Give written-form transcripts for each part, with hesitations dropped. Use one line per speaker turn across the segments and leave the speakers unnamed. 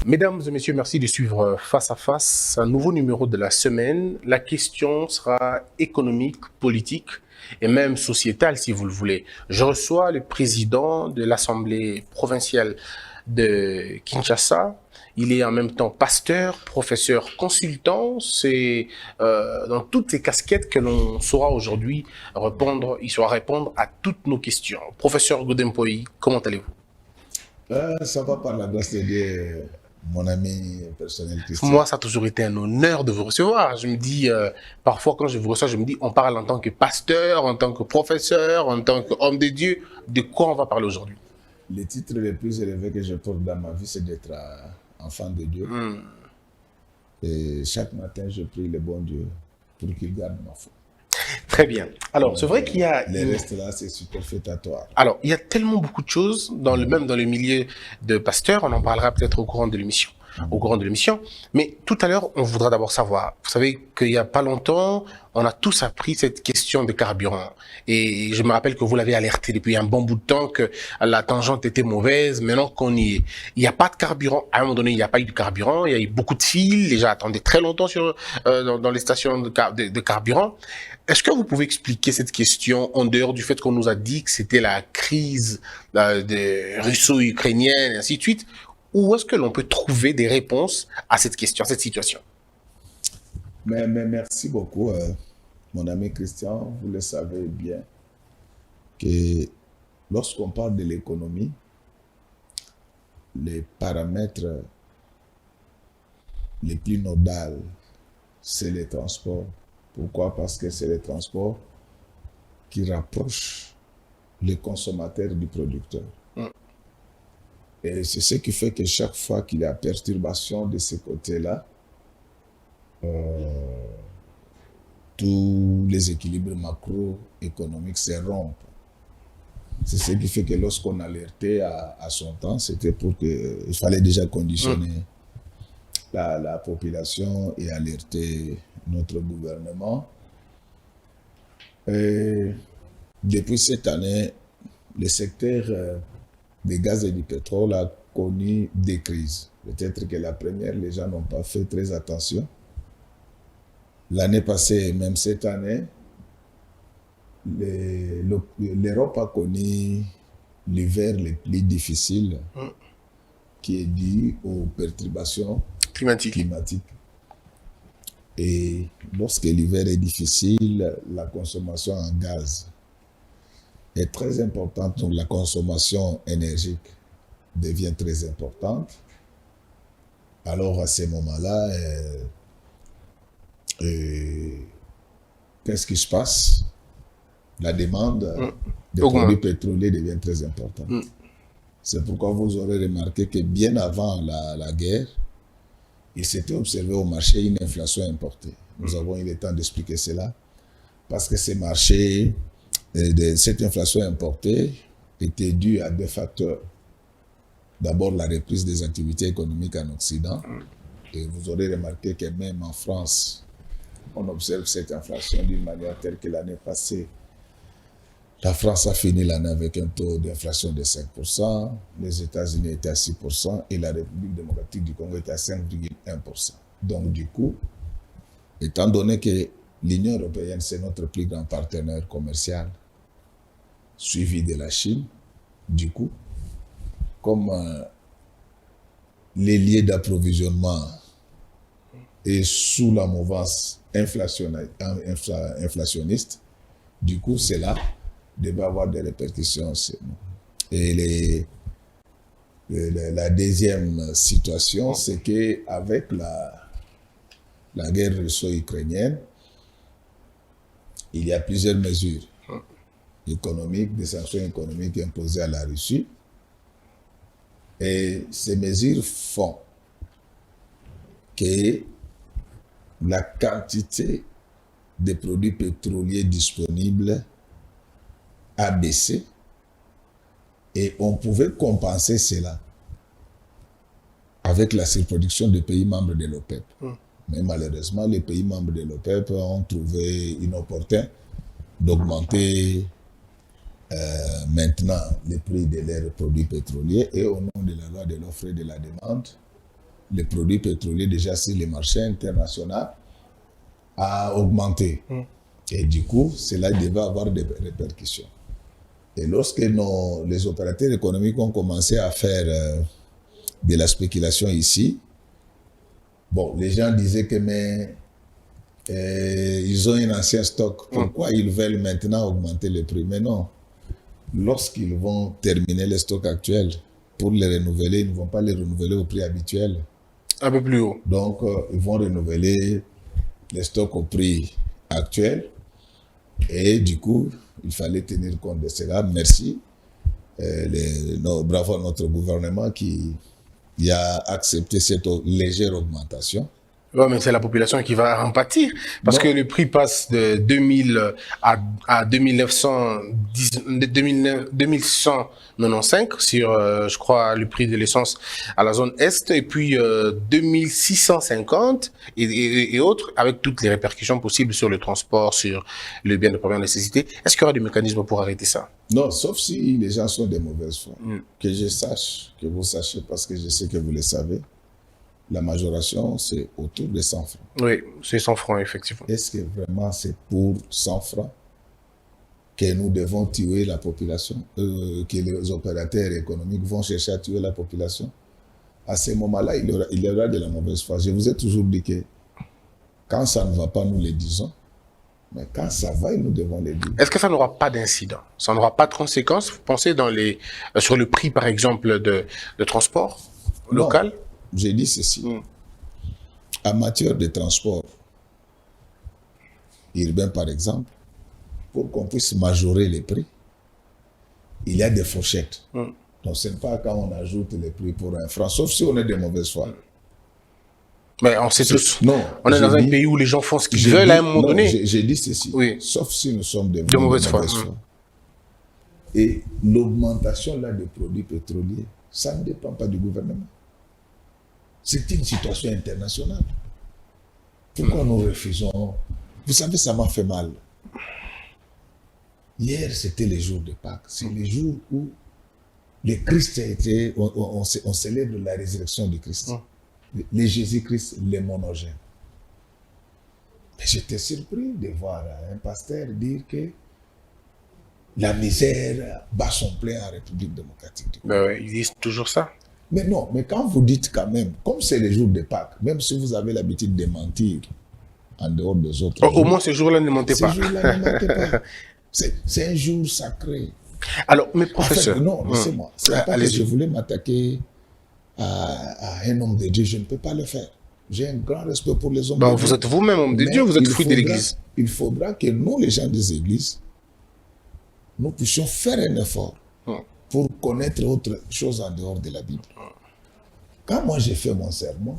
Mesdames et messieurs, merci de suivre Face à Face, un nouveau numéro de la semaine. La question sera économique, politique et même sociétale, si vous le voulez. Je reçois le président de l'Assemblée provinciale de Kinshasa. Il est en même temps pasteur, professeur, consultant. C'est dans toutes ces casquettes que l'on saura aujourd'hui répondre. Il saura répondre à toutes nos questions. Professeur Godempoy, comment allez-vous?
Ça va par la grâce de Dieu, mon ami personnel
Pour moi,
Christian.
ça a toujours été un honneur de vous recevoir. Je me dis, parfois quand je vous reçois, je me dis, on parle en tant que pasteur, en tant que professeur, en tant qu'homme de Dieu. De quoi on va parler aujourd'hui?
Le titre le plus élevé que je porte dans ma vie, c'est d'être enfant de Dieu. Et chaque matin, je prie le bon Dieu pour qu'il garde ma foi.
Très bien. Alors, c'est vrai qu'il y a...
Le reste là, c'est superfétatoire.
Alors, il y a tellement beaucoup de choses, même dans le milieu de pasteur, on en parlera peut-être au courant de l'émission. Mais tout à l'heure, on voudra d'abord savoir, vous savez qu'il n'y a pas longtemps, on a tous appris cette question de carburant. Et je me rappelle que vous l'avez alerté depuis un bon bout de temps que la tangente était mauvaise. Maintenant qu'on y est, il n'y a pas de carburant. À un moment donné, il n'y a pas eu de carburant. Il y a eu beaucoup de files. Les gens attendaient très longtemps dans les stations de carburant. Est-ce que vous pouvez expliquer cette question en dehors du fait qu'on nous a dit que c'était la crise russo-ukrainienne et ainsi de suite? Où est-ce que l'on peut trouver des réponses à cette question, à cette situation?
Mais merci beaucoup, mon ami Christian. Vous le savez bien que lorsqu'on parle de l'économie, les paramètres les plus nodaux, c'est les transports. Pourquoi? Parce que c'est les transports qui rapprochent les consommateurs du producteur. Et c'est ce qui fait que chaque fois qu'il y a perturbation de ce côté-là, tous les équilibres macroéconomiques se rompent. C'est ce qui fait que lorsqu'on alertait à son temps, c'était pour que il fallait déjà conditionner la population et alerter notre gouvernement. Et depuis cette année, le secteur des gaz et du pétrole a connu des crises. Peut-être que la première, les gens n'ont pas fait très attention. L'année passée, même cette année, l'Europe a connu l'hiver le plus difficile qui est dû aux perturbations climatiques. Et lorsque l'hiver est difficile, la consommation en gaz est très importante, donc la consommation énergique devient très importante. Alors à ce moment-là, qu'est-ce qui se passe? La demande des produits pétroliers devient très importante. C'est pourquoi vous aurez remarqué que bien avant la guerre, il s'était observé au marché une inflation importée. Nous avons eu le temps d'expliquer cela, parce que ces marchés, cette inflation importée était due à deux facteurs. D'abord, la reprise des activités économiques en Occident. Et vous aurez remarqué que même en France, on observe cette inflation d'une manière telle que l'année passée, la France a fini l'année avec un taux d'inflation de 5%, les États-Unis étaient à 6% et la République démocratique du Congo était à 5,1%. Donc du coup, étant donné que l'Union européenne, c'est notre plus grand partenaire commercial, suivi de la Chine, du coup, comme les liens d'approvisionnement est sous la mouvance inflationniste, du coup, cela devait avoir des répercussions. Et la deuxième situation, c'est qu'avec la guerre russo-ukrainienne, il y a plusieurs mesures économiques, des sanctions économiques imposées à la Russie. Et ces mesures font que la quantité de produits pétroliers disponibles a baissé et on pouvait compenser cela avec la surproduction des pays membres de l'OPEP. Mais malheureusement, les pays membres de l'OPEP ont trouvé inopportun d'augmenter maintenant les prix de leurs produits pétroliers et au nom de la loi de l'offre et de la demande, les produits pétroliers déjà sur les marchés internationaux a augmenté. Et du coup, cela devait avoir des répercussions. Et lorsque les opérateurs économiques ont commencé à faire de la spéculation ici, bon, les gens disaient que ils ont un ancien stock. Pourquoi ils veulent maintenant augmenter le prix? Mais non. Lorsqu'ils vont terminer les stocks actuels, pour les renouveler, ils ne vont pas les renouveler au prix habituel.
Un peu plus haut.
Donc, ils vont renouveler les stocks au prix actuel. Et du coup, il fallait tenir compte de cela. Merci. Bravo à notre gouvernement qui a accepté cette légère augmentation.
Ouais, mais c'est la population qui va en pâtir. Parce que le prix passe de 2000 à 2195 sur, je crois, le prix de l'essence à la zone Est. Et puis 2650 et autres, avec toutes les répercussions possibles sur le transport, sur le bien de première nécessité. Est-ce qu'il y aura des mécanismes pour arrêter ça?
Non, sauf si les gens sont des mauvaises foi. Que je sache, que vous sachiez, parce que je sais que vous le savez. La majoration, c'est autour de 100 francs.
Oui, c'est 100 francs, effectivement.
Est-ce que vraiment c'est pour 100 francs que nous devons tuer la population, que les opérateurs économiques vont chercher à tuer la population? À ce moment-là, il y aura de la mauvaise foi. Je vous ai toujours dit que quand ça ne va pas, nous le disons. Mais quand ça va, nous devons le dire.
Est-ce que ça n'aura pas d'incident? Ça n'aura pas de conséquences? Vous pensez sur le prix, par exemple, de transport local?
Non. J'ai dit ceci. En matière de transport urbain, par exemple, pour qu'on puisse majorer les prix, il y a des fourchettes. Donc, ce n'est pas quand on ajoute les prix pour un franc, sauf si on est de mauvaise foi.
Mais on sait tous.
Non,
on est dans un pays où les gens font ce qu'ils veulent à un moment donné.
J'ai dit ceci.
Oui.
Sauf si nous sommes de
mauvaise foi.
Et l'augmentation là des produits pétroliers, ça ne dépend pas du gouvernement. C'est une situation internationale. Pourquoi nous refusons? Vous savez, ça m'a fait mal. Hier, c'était le jour de Pâques. C'est le jour où le Christ a été... On célèbre la résurrection du Christ. Le Jésus-Christ, le monogène. Mais j'étais surpris de voir un pasteur dire que la misère bat son plein en République démocratique du Congo.
Ben oui, ils disent toujours ça.
Mais non, mais quand vous dites quand même, comme c'est le jour de Pâques, même si vous avez l'habitude de mentir en dehors des autres jours,
au moins ce jour-là, ne mentez pas.
Ce jour-là, ne mentez pas. C'est un jour sacré.
Alors, mais professeur...
En fait, non, laissez-moi. C'est pas que je voulais m'attaquer à un homme de Dieu, je ne peux pas le faire. J'ai un grand respect pour les hommes de Dieu.
Vous êtes vous-même homme de Dieu, vous êtes fruit de l'Église.
Il faudra que nous, les gens des églises, nous puissions faire un effort pour connaître autre chose en dehors de la Bible. Quand moi j'ai fait mon sermon,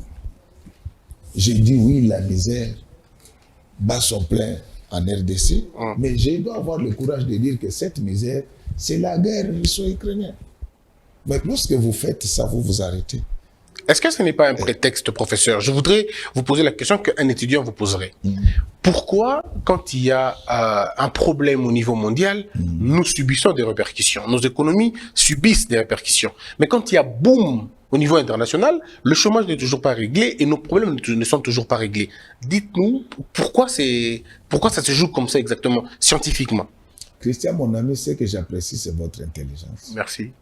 j'ai dit oui, la misère bat son plein en RDC, mais je dois avoir le courage de dire que cette misère, c'est la guerre russo-ukrainienne. Mais lorsque vous faites ça, vous vous arrêtez.
Est-ce que ce n'est pas un prétexte, professeur? Je voudrais vous poser la question qu'un étudiant vous poserait. Pourquoi, quand il y a un problème au niveau mondial, nous subissons des répercussions? Nos économies subissent des répercussions. Mais quand il y a boum au niveau international, le chômage n'est toujours pas réglé et nos problèmes ne sont toujours pas réglés. Dites-nous pourquoi ça se joue comme ça exactement, scientifiquement?
Christian, mon ami, ce que j'apprécie, c'est votre intelligence.
Merci.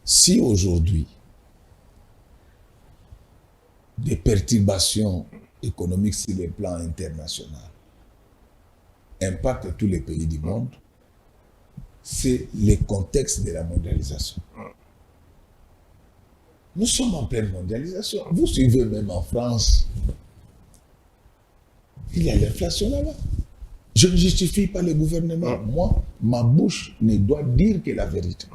Si aujourd'hui, des perturbations économiques sur le plan international impactent tous les pays du monde, c'est le contexte de la mondialisation. Nous sommes en pleine mondialisation. Vous suivez même en France, il y a l'inflation là-bas. Je ne justifie pas le gouvernement. Moi, ma bouche ne doit dire que la vérité.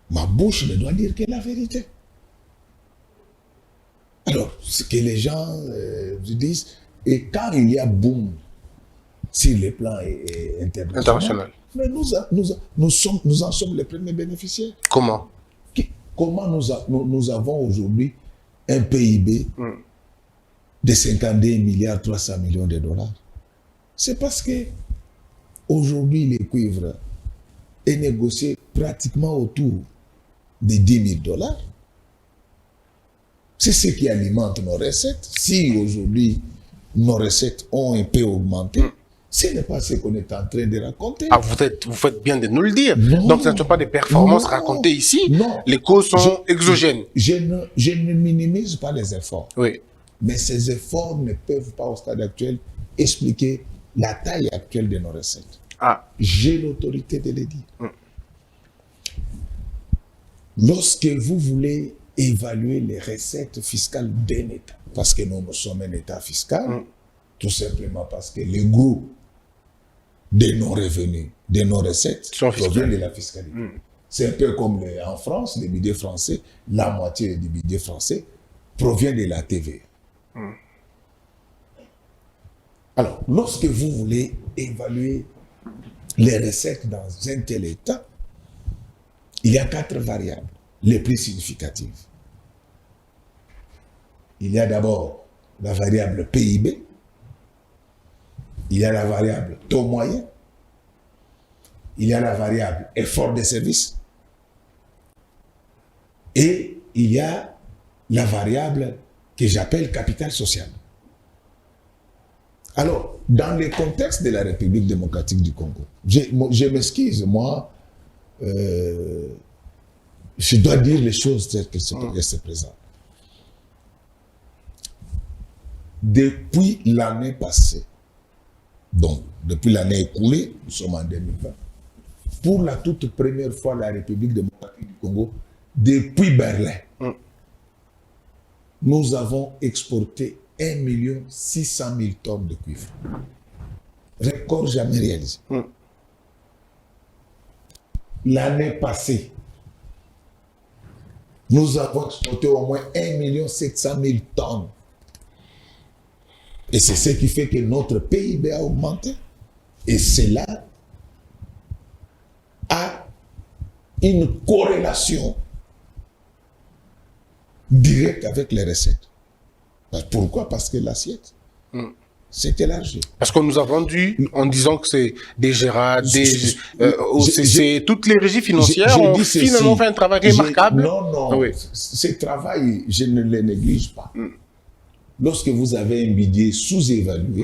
Ma bouche ne doit dire que la vérité. Alors, ce que les gens disent, et quand il y a boom sur les plans international, mais nous en sommes les premiers bénéficiaires.
Comment?
Comment nous avons aujourd'hui un PIB de 52 milliards 300 millions de dollars? C'est parce que aujourd'hui le cuivre est négocié pratiquement autour de 10 000 $. C'est ce qui alimente nos recettes. Si aujourd'hui, nos recettes ont un peu augmenté, ce n'est pas ce qu'on est en train de raconter.
Ah, vous faites bien de nous le dire.
Non.
Donc, ce ne sont pas des performances racontées ici.
Non.
Les causes sont exogènes.
Je ne minimise pas les efforts.
Oui.
Mais ces efforts ne peuvent pas, au stade actuel, expliquer la taille actuelle de nos recettes.
Ah.
J'ai l'autorité de le dire. Lorsque vous voulez évaluer les recettes fiscales d'un État, parce que nous sommes un État fiscal, tout simplement parce que le gros de nos revenus, de nos recettes, provient de la fiscalité. C'est un peu comme en France, le budget français, la moitié du budget français provient de la TVA. Alors, lorsque vous voulez évaluer les recettes dans un tel État, il y a 4 variables les plus significatives. Il y a d'abord la variable PIB, il y a la variable taux moyen, il y a la variable effort de service et il y a la variable que j'appelle capital social. Alors, dans le contexte de la République démocratique du Congo, je m'excuse, moi, je dois dire les choses telles qu'elles se présentent. Depuis l'année passée, donc depuis l'année écoulée, nous sommes en 2020, pour la toute première fois, la République démocratique du Congo, depuis Berlin, nous avons exporté 1 600 000 tonnes de cuivre. Record jamais réalisé. L'année passée, nous avons exporté au moins 1 700 000 tonnes. Et c'est ce qui fait que notre PIB a augmenté. Et cela a une corrélation directe avec les recettes. Pourquoi? Parce que l'assiette s'est élargie.
Parce qu'on nous a vendu en disant que c'est des GERA, des OCC, toutes les régies financières ont finalement fait un travail remarquable.
Non, oui. Ce travail, je ne le néglige pas. Lorsque vous avez un budget sous-évalué,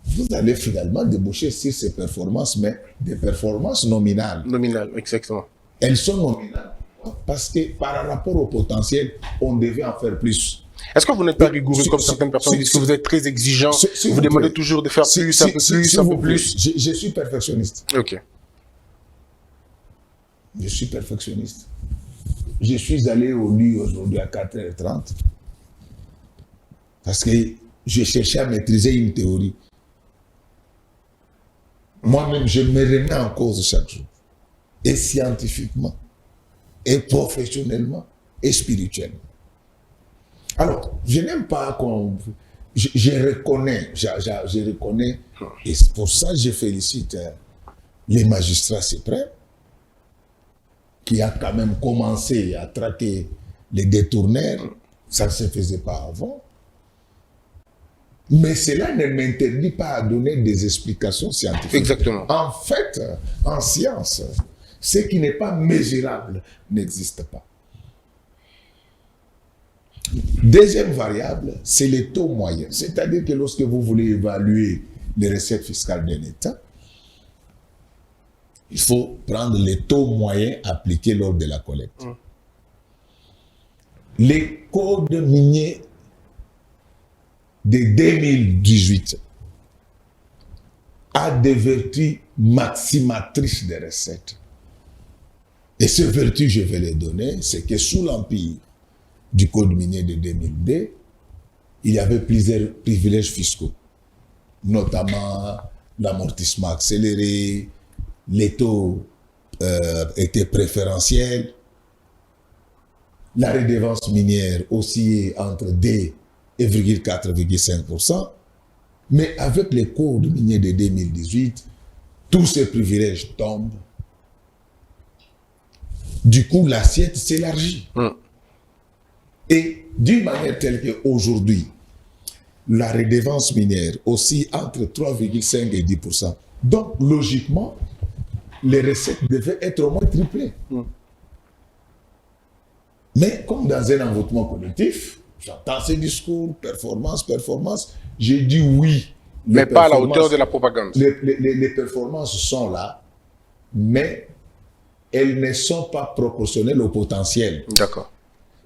vous allez finalement déboucher sur ces performances, mais des performances nominales.
Nominales, exactement.
Elles sont nominales parce que par rapport au potentiel, on devait en faire plus.
Est-ce que vous n'êtes pas rigoureux comme certaines personnes disent que vous êtes très exigeant, vous demandez toujours de faire plus, un peu plus, un peu plus?
Je suis perfectionniste.
Ok.
Je suis perfectionniste. Je suis allé au lit aujourd'hui à 4h30 parce que je cherchais à maîtriser une théorie. Moi-même, je me remets en cause chaque jour. Et scientifiquement, et professionnellement, et spirituellement. Alors, je n'aime pas qu'on... Je reconnais, et c'est pour ça que je félicite les magistrats suprêmes qui a quand même commencé à traquer les détournaires. Ça ne se faisait pas avant. Mais cela ne m'interdit pas à donner des explications scientifiques.
Exactement.
En fait, en science, ce qui n'est pas mesurable n'existe pas. Deuxième variable, c'est les taux moyens. C'est-à-dire que lorsque vous voulez évaluer les recettes fiscales d'un État, il faut prendre les taux moyens appliqués lors de la collecte. Les codes miniers de 2018 a des vertus maximatrices des recettes. Et ces vertus, je vais les donner, c'est que sous l'empire du code minier de 2002, il y avait plusieurs privilèges fiscaux, notamment l'amortissement accéléré, les taux étaient préférentiels, la redevance minière oscillait entre 2 et 4,5%, mais avec les codes miniers de 2018, tous ces privilèges tombent. Du coup, l'assiette s'élargit. Et d'une manière telle qu'aujourd'hui, la redevance minière oscille entre 3,5 et 10%. Donc, logiquement, les recettes devaient être au moins triplées. Mais comme dans un envoûtement collectif, j'entends ces discours, performance, performance, j'ai dit oui.
Mais pas à la hauteur de la propagande.
Les performances sont là, mais elles ne sont pas proportionnelles au potentiel.
D'accord.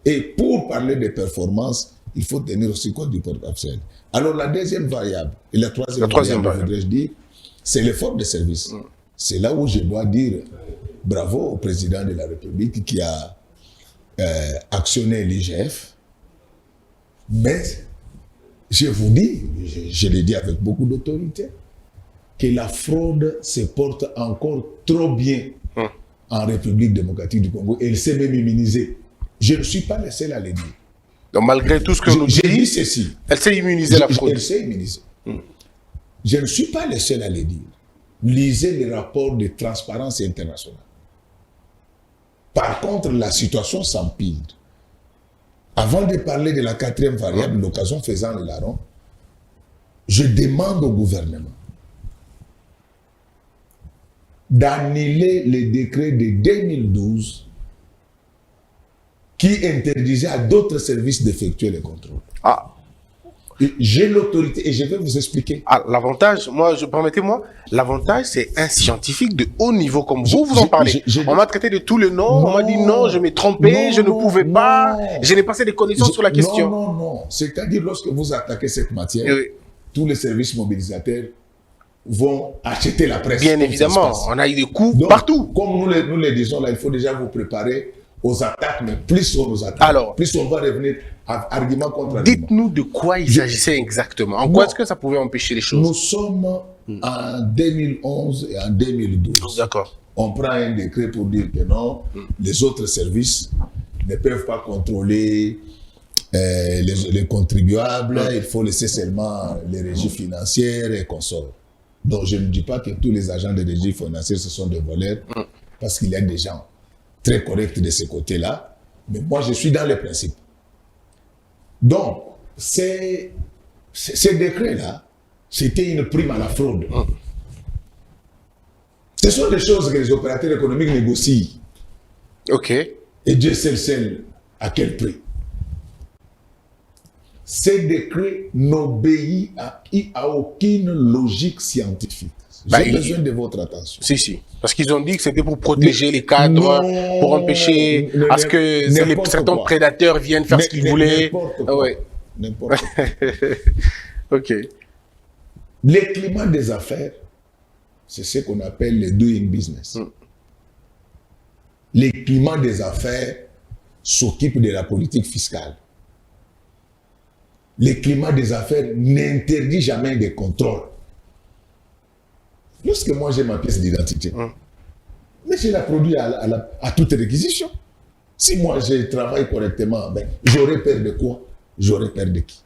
Et pour parler des performances, il faut tenir aussi compte du potentiel. Alors la deuxième variable, et la troisième variable, voudrais-je dire, c'est l'effort de service. C'est là où je dois dire bravo au président de la République qui a actionné l'IGF. Mais je vous dis, je le dis avec beaucoup d'autorité, que la fraude se porte encore trop bien en République démocratique du Congo. Et elle s'est même immunisée. Je ne suis pas le seul à le dire.
Donc malgré tout ce que nous
dit ceci.
Elle s'est immunisée, la fraude.
Elle s'est immunisée. Je ne suis pas le seul à le dire. Lisez les rapports de Transparence internationale. Par contre, la situation s'empire. Avant de parler de la quatrième variable, l'occasion faisant le larron, je demande au gouvernement d'annuler le décret de 2012 qui interdisait à d'autres services d'effectuer les contrôles. Ah. J'ai l'autorité et je vais vous expliquer.
Ah, l'avantage, permettez-moi, l'avantage, c'est un scientifique de haut niveau comme vous en parlez. On m'a traité de tous les noms, on m'a dit non, je m'ai trompé, je ne pouvais pas, je n'ai passé des connaissances sur la question.
Non. C'est-à-dire, lorsque vous attaquez cette matière, tous les services mobilisateurs vont acheter la presse.
Bien évidemment, on a eu des coups partout.
Comme nous le disons là, il faut déjà vous préparer aux attaques, mais plus on nous attaque, plus on va revenir à argument contre argument.
Dites-nous de quoi il s'agissait exactement. En quoi est-ce que ça pouvait empêcher les choses?
Nous sommes en 2011 et en 2012.
D'accord.
On prend un décret pour dire que non, les autres services ne peuvent pas contrôler les contribuables, il faut laisser seulement les régies financières et consorts. Donc je ne dis pas que tous les agents de régie financière ce sont des voleurs, parce qu'il y a des gens très corrects de ce côté-là, mais moi je suis dans les principes. Donc, ces décrets-là, c'était une prime à la fraude. Ce sont des choses que les opérateurs économiques négocient.
Ok.
Et Dieu seul à quel prix. Ces décrets n'obéissent à aucune logique scientifique. J'ai besoin de votre attention.
Si. Parce qu'ils ont dit que c'était pour protéger les cadres, pour empêcher à ce que certains prédateurs viennent faire ce qu'ils voulaient.
N'importe quoi.
Ok.
Le climat des affaires, c'est ce qu'on appelle le doing business. Le climat des affaires s'occupe de la politique fiscale. Le climat des affaires n'interdit jamais des contrôles. Lorsque moi j'ai ma pièce d'identité, mais je la produis à toute réquisition. Si moi je travaille correctement, ben, j'aurais peur de quoi? J'aurais peur de qui?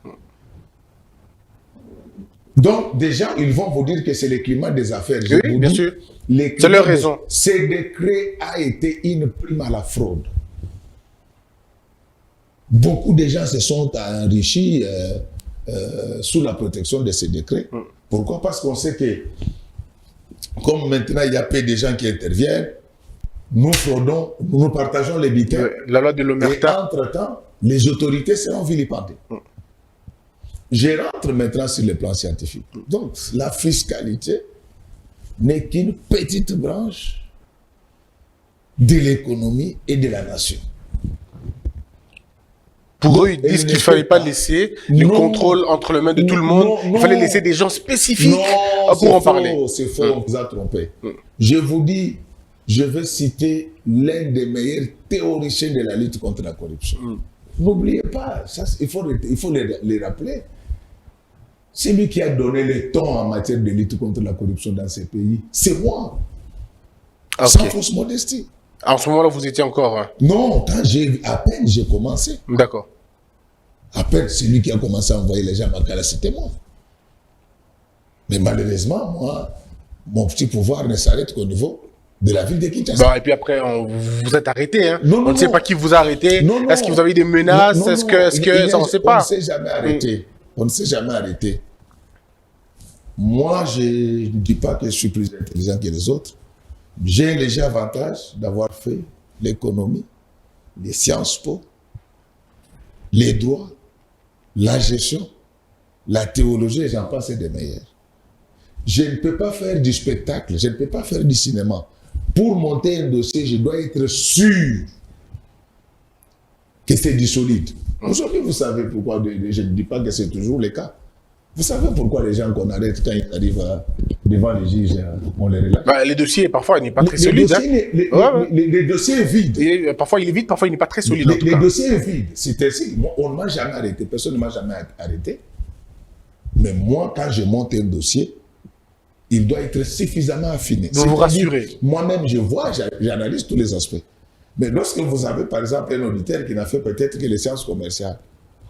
Donc déjà, ils vont vous dire que c'est le climat des affaires.
Oui, bien sûr. C'est leur raison.
Ce décret a été une prime à la fraude. Beaucoup de gens se sont enrichis sous la protection de ces décrets. Pourquoi? Parce qu'on sait que comme maintenant il y a peu de gens qui interviennent, nous fraudons, nous partageons les bulletins.
La loi de l'omerta.
Et entre-temps, les autorités seront vilipendées. Je rentre maintenant sur le plan scientifique. Donc, la fiscalité n'est qu'une petite branche de l'économie et de la nation.
Pour eux, ils disent qu'il ne fallait pas laisser le contrôle entre les mains de tout le monde. Il fallait laisser des gens spécifiques pour en parler.
C'est faux, on vous a trompé. Je vous dis, je vais citer l'un des meilleurs théoriciens de la lutte contre la corruption. N'oubliez pas, ça, il faut les rappeler. C'est lui qui a donné le ton en matière de lutte contre la corruption dans ces pays. C'est moi. Sans fausse modestie.
En ce moment-là, vous étiez encore...
Non, à peine j'ai commencé.
D'accord.
À peine, c'est lui qui a commencé à envoyer les gens à Makala, c'était moi. Mais malheureusement, moi, mon petit pouvoir ne s'arrête qu'au niveau de la ville de Kinshasa.
Bon, et puis après, vous êtes arrêté. Hein. On ne sait pas qui vous a arrêté. Est-ce que vous avez eu des menaces? Est-ce que ça, on ne sait pas.
On ne s'est jamais arrêté. On ne s'est jamais arrêté. Moi, je ne dis pas que je suis plus intelligent que les autres. J'ai un léger avantage d'avoir fait l'économie, les Sciences Po, les droits, la gestion, la théologie, et j'en passe, et des meilleurs. Je ne peux pas faire du spectacle, je ne peux pas faire du cinéma. Pour monter un dossier, je dois être sûr que c'est du solide. Aujourd'hui, vous savez pourquoi, je ne dis pas que c'est toujours le cas. Vous savez pourquoi les gens qu'on arrête quand ils arrivent devant les juges, on les relâche?
Les dossiers, parfois, il n'est pas très solide.
Les dossiers vides.
Parfois, il est vide, parfois, il n'est pas très solide.
Les dossiers vides. C'est ainsi. On ne m'a jamais arrêté. Personne ne m'a jamais arrêté. Mais moi, quand je monte un dossier, il doit être suffisamment affiné.
Vous vous rassurez.
Moi-même, je vois, j'analyse tous les aspects. Mais lorsque vous avez, par exemple, un auditeur qui n'a fait peut-être que les sciences commerciales,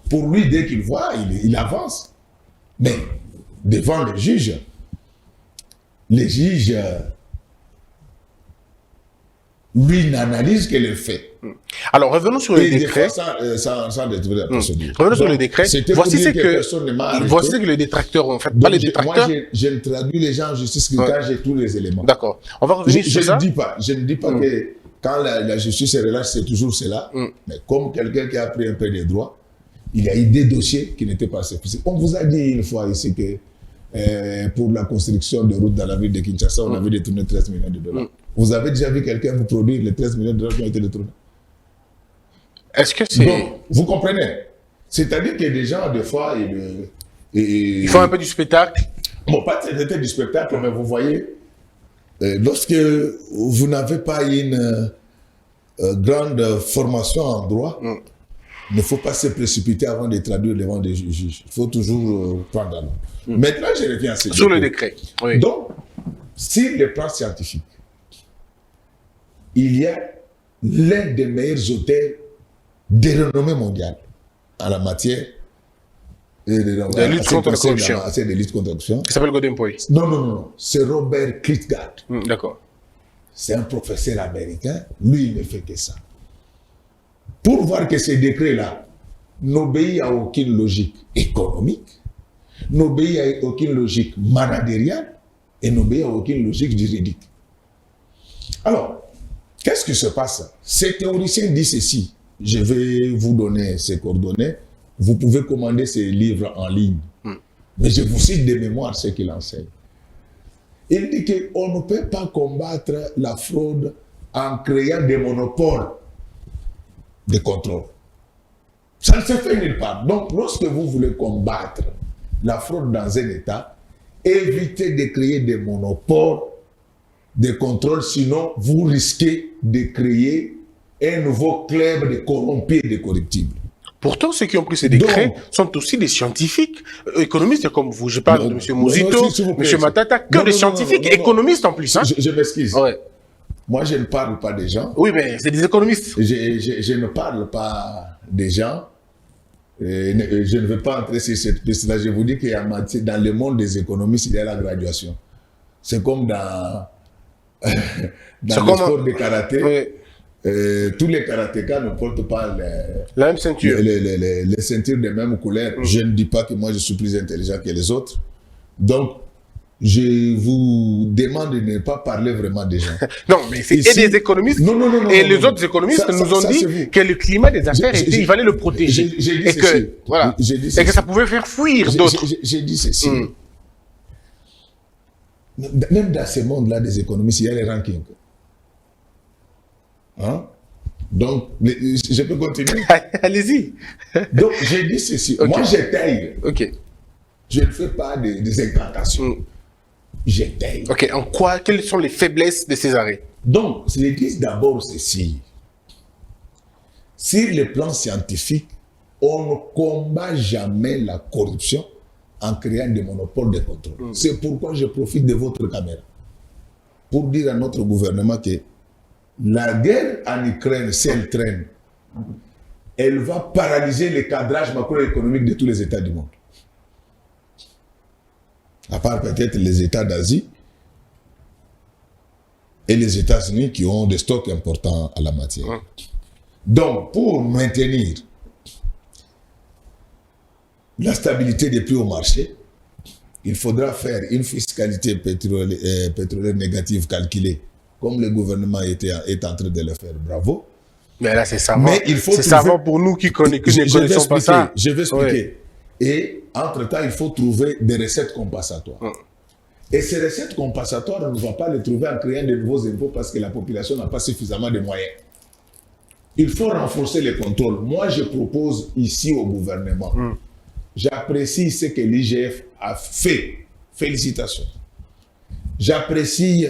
pour lui, dès qu'il voit, il avance. Mais devant les juges, lui, n'analyse que les faits.
Alors, revenons sur le décret.
Sans détruire la procédure.
Revenons sur le décret. Voici ce que les détracteurs ont fait. Pas les détracteurs.
Moi, je traduis les gens en justice quand j'ai tous les éléments.
D'accord. On va revenir sur ça.
Je ne dis pas que quand la justice est relâche, c'est toujours cela. Mais comme quelqu'un qui a pris un peu des droits, il y a eu des dossiers qui n'étaient pas suffisants. On vous a dit une fois ici que pour la construction de routes dans la ville de Kinshasa, on avait détourné 13 millions de dollars. Vous avez déjà vu quelqu'un vous produire les 13 millions de dollars qui ont été détournés?
Est-ce que c'est...
Donc, vous comprenez? C'est-à-dire que des gens, des fois,
ils font un peu du spectacle.
Bon, pas c'était du spectacle, mais vous voyez, lorsque vous n'avez pas une grande formation en droit, il ne faut pas se précipiter avant de traduire devant des juges. Il faut toujours prendre la main. Maintenant, je reviens à ce
sur le décret. Oui.
Donc, sur le plan scientifique, il y a l'un des meilleurs auteurs de renommée mondiale en la matière
de lutte contre la corruption.
Qui
s'appelle Golden Boy.
Non. C'est Robert Klitgard.
D'accord.
C'est un professeur américain. Lui, il ne fait que ça. Pour voir que ces décrets-là n'obéissent à aucune logique économique, n'obéissent à aucune logique managériale et n'obéissent à aucune logique juridique. Alors, qu'est-ce qui se passe? Ces théoriciens disent ceci. Je vais vous donner ses coordonnées. Vous pouvez commander ses livres en ligne. Mais je vous cite de mémoire ce qu'il enseigne. Il dit qu'on ne peut pas combattre la fraude en créant des monopoles de contrôle. Ça ne se fait nulle part. Donc, lorsque vous voulez combattre la fraude dans un État, évitez de créer des monopoles de contrôle, sinon vous risquez de créer un nouveau club de corrompus et de corruptibles.
Pourtant, ceux qui ont pris ces décrets sont aussi des scientifiques, économistes comme vous. Je parle de M. Mouzito, M. Matata, que des scientifiques, économistes en plus. Hein?
Je m'excuse.
Ouais.
Moi, je ne parle pas des gens.
Oui, mais c'est des économistes.
Je ne parle pas des gens. Je ne vais pas entrer sur cette piste-là. Je vous dis qu'il y a dans le monde des économistes, il y a la graduation. C'est comme dans le sport de karaté. Oui. Tous les karatékas ne portent pas
la même ceinture.
Les ceintures de même couleur. Je ne dis pas que moi je suis plus intelligent que les autres. Donc, je vous demande de ne pas parler vraiment des gens.
Non, mais c'est des économistes.
Non,
et les autres économistes nous ont dit que le climat des affaires, il fallait le protéger.
Et
que ça pouvait faire fuir d'autres.
J'ai dit ceci. Même dans ce monde-là des économistes, il y a les rankings. Hein? Donc, je peux continuer?
Allez-y.
Donc, j'ai dit ceci. Okay. Moi, j'étaye.
Ok.
Je ne fais pas des incantations. J'étaye.
Ok. En quoi? Quelles sont les faiblesses de ces arrêts?
Donc, je dis d'abord ceci. Sur le plan scientifique, on ne combat jamais la corruption en créant des monopoles de contrôle. C'est pourquoi je profite de votre caméra pour dire à notre gouvernement que la guerre en Ukraine, si elle traîne, elle va paralyser le cadrage macroéconomique de tous les États du monde. À part peut-être les États d'Asie et les États-Unis qui ont des stocks importants à la matière. Donc, pour maintenir la stabilité des prix au marché, il faudra faire une fiscalité pétrolière négative calculée, comme le gouvernement est en train de le faire. Bravo.
Mais là, c'est savant.
Mais il faut
c'est savant pour nous qui ne connaissons pas ça.
Je vais expliquer. Ouais. Et entre-temps, il faut trouver des recettes compensatoires. Et ces recettes compensatoires, on ne va pas les trouver en créant de nouveaux impôts parce que la population n'a pas suffisamment de moyens. Il faut renforcer les contrôles. Moi, je propose ici au gouvernement, j'apprécie ce que l'IGF a fait. Félicitations. J'apprécie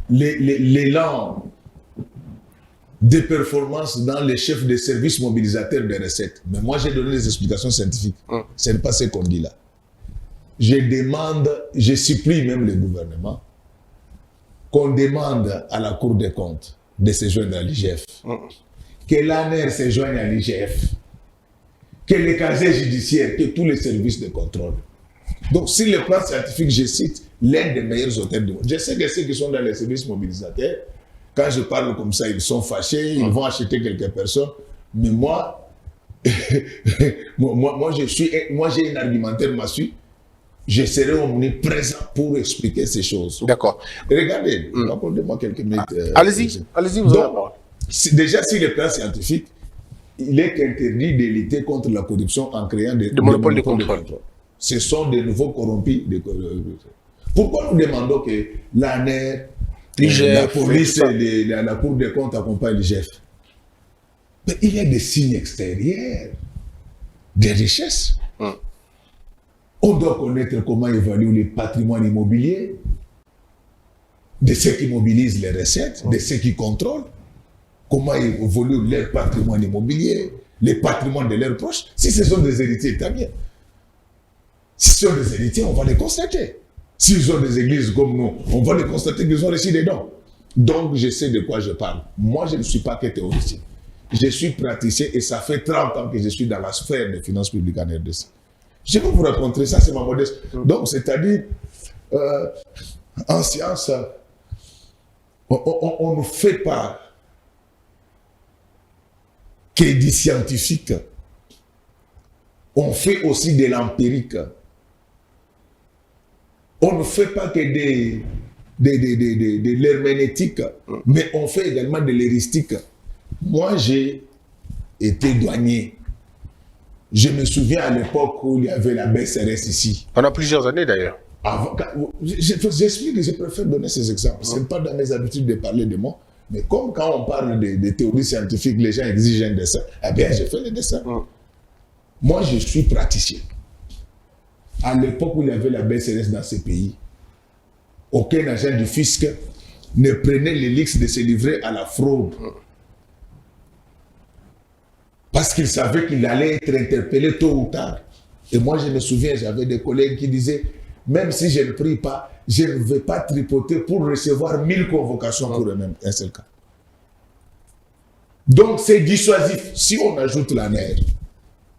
l'élan de performance dans les chefs de services mobilisateurs des recettes. Mais moi, j'ai donné des explications scientifiques. Ce n'est pas ce qu'on dit là. Je demande, je supplie même le gouvernement, qu'on demande à la Cour des comptes de se joindre à l'IGF, que l'ANER se joigne à l'IGF, que les casiers judiciaires, que tous les services de contrôle. Donc, sur le plan scientifique, je cite l'un des meilleurs auteurs du monde. Je sais que ceux qui sont dans les services mobilisateurs, quand je parle comme ça, ils sont fâchés, ils vont acheter quelques personnes. Mais moi, moi j'ai un argumentaire massue. Je serai omniprésent pour expliquer ces choses.
D'accord.
Regardez, accordez-moi quelques minutes.
Allez-y, vous avez la parole.
Déjà, sur le plan scientifique, il est interdit de lutter contre la corruption en créant des
monopoles de contrôle.
Ce sont de nouveaux corrompus. Pourquoi nous demandons que l'ANER, la police et la Cour des comptes accompagnent l'IGF? Mais il y a des signes extérieurs, des richesses. On doit connaître comment évaluer le patrimoine immobilier, de ceux qui mobilisent les recettes, de ceux qui contrôlent, comment évolue leur patrimoine immobilier, le patrimoine de leurs proches. Si ce sont des héritiers, tant bien. Si ce sont des héritiers, on va les constater. S'ils ont des églises comme nous, on va les constater qu'ils ont reçu des dons. Donc, je sais de quoi je parle. Moi, je ne suis pas que théoricien. Je suis praticien et ça fait 30 ans que je suis dans la sphère des finances publiques en RDC. Je vais vous raconter ça, c'est ma modeste. Donc, c'est-à-dire, en science, on ne fait pas que du scientifique. On fait aussi de l'empirique. On ne fait pas que de l'herméneutique, mais on fait également de l'heuristique. Moi, j'ai été douanier. Je me souviens à l'époque où il y avait la BCRS ici.
Pendant plusieurs années d'ailleurs.
J'explique, je préfère donner ces exemples. Ce n'est pas dans mes habitudes de parler de moi, mais comme quand on parle de théories scientifiques, les gens exigent un dessin. Eh bien, je fais le dessin. Moi, je suis praticien. À l'époque où il y avait la BCRS dans ces pays, aucun agent du fisc ne prenait l'élixir de se livrer à la fraude. Parce qu'il savait qu'il allait être interpellé tôt ou tard. Et moi, je me souviens, j'avais des collègues qui disaient, même si je ne prie pas, je ne vais pas tripoter pour recevoir 1000 convocations pour un seul cas. Donc, c'est dissuasif. Si on ajoute la nerf,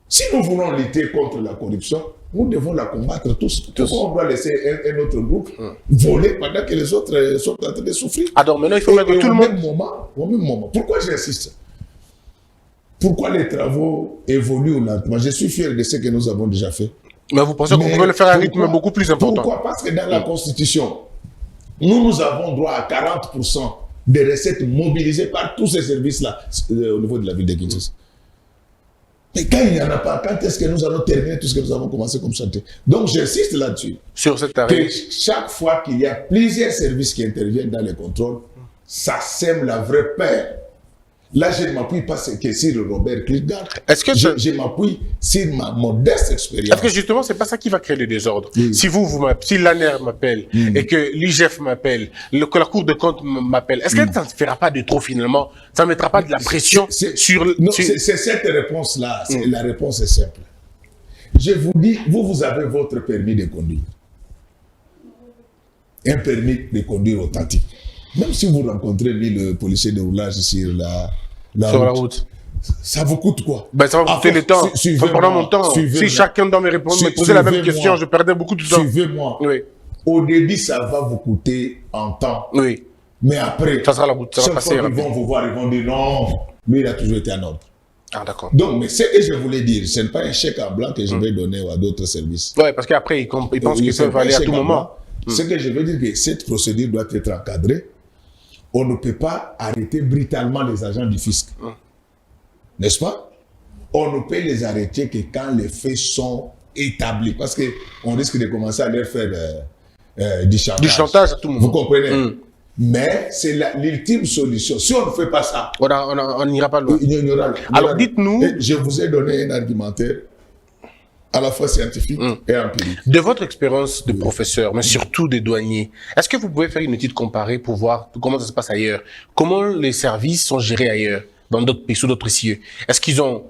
si nous voulons lutter contre la corruption, nous devons la combattre tous. Pourquoi on doit laisser un autre groupe voler pendant que les autres sont en train de souffrir?
Alors maintenant, il faut mettre tout le monde.
Au même moment. Pourquoi j'insiste? Pourquoi les travaux évoluent lentement? Je suis fier de ce que nous avons déjà fait.
Mais vous pensez qu'on peut le faire à un rythme beaucoup plus important?
Pourquoi? Parce que dans la Constitution, nous avons droit à 40% des recettes mobilisées par tous ces services-là au niveau de la ville de Kinshasa. Mais quand il n'y en a pas, quand est-ce que nous allons terminer tout ce que nous avons commencé comme chantier? Donc j'insiste là-dessus.
Sur cette arrêt.
Chaque fois qu'il y a plusieurs services qui interviennent dans les contrôles, ça sème la vraie peur. Là, je ne m'appuie pas sur Robert Klitgard.
Est-ce que
je m'appuie sur ma modeste expérience.
Parce que justement, c'est pas ça qui va créer le désordre. Si si l'ANER m'appelle et que l'IGF m'appelle, que la Cour de compte m'appelle, est-ce que ça ne fera pas de trop finalement? Ça ne mettra pas de la pression sur...
Non, c'est cette réponse-là. La réponse est simple. Je vous dis, vous avez votre permis de conduire. Un permis de conduire authentique. Même si vous rencontrez le policier de roulage sur la route, ça vous coûte quoi?
Ben, ça va vous coûter le temps. Pendant mon temps, si chacun doit me poser la même question, je perdais beaucoup de temps.
Suivez-moi. Oui. Au début, ça va vous coûter en temps.
Oui.
Mais après,
ça sera la route, ça va passer.
Chaque fois qu'ils vont vous voir, ils vont dire non, lui, il a toujours été en ordre.
Ah, d'accord.
Donc, mais ce que je voulais dire, ce n'est pas un chèque en blanc que je vais donner à d'autres services.
Oui, parce qu'après, ils pensent qu'ils peuvent aller à tout moment.
Ce que je veux dire, c'est que cette procédure doit être encadrée. on ne peut pas arrêter brutalement les agents du fisc. N'est-ce pas? On ne peut les arrêter que quand les faits sont établis. Parce qu'on risque de commencer à leur faire du chantage.
Du chantage à tout le monde.
Vous comprenez? Mais c'est l'ultime solution. Si on ne fait pas ça,
on n'ira pas loin. Alors dites-nous...
Je vous ai donné un argumentaire à la fois scientifique et empirique.
De votre expérience de professeur, mais surtout de douanier, est-ce que vous pouvez faire une étude comparée pour voir comment ça se passe ailleurs? Comment les services sont gérés ailleurs, dans d'autres pays, sous d'autres cieux? Est-ce qu'ils ont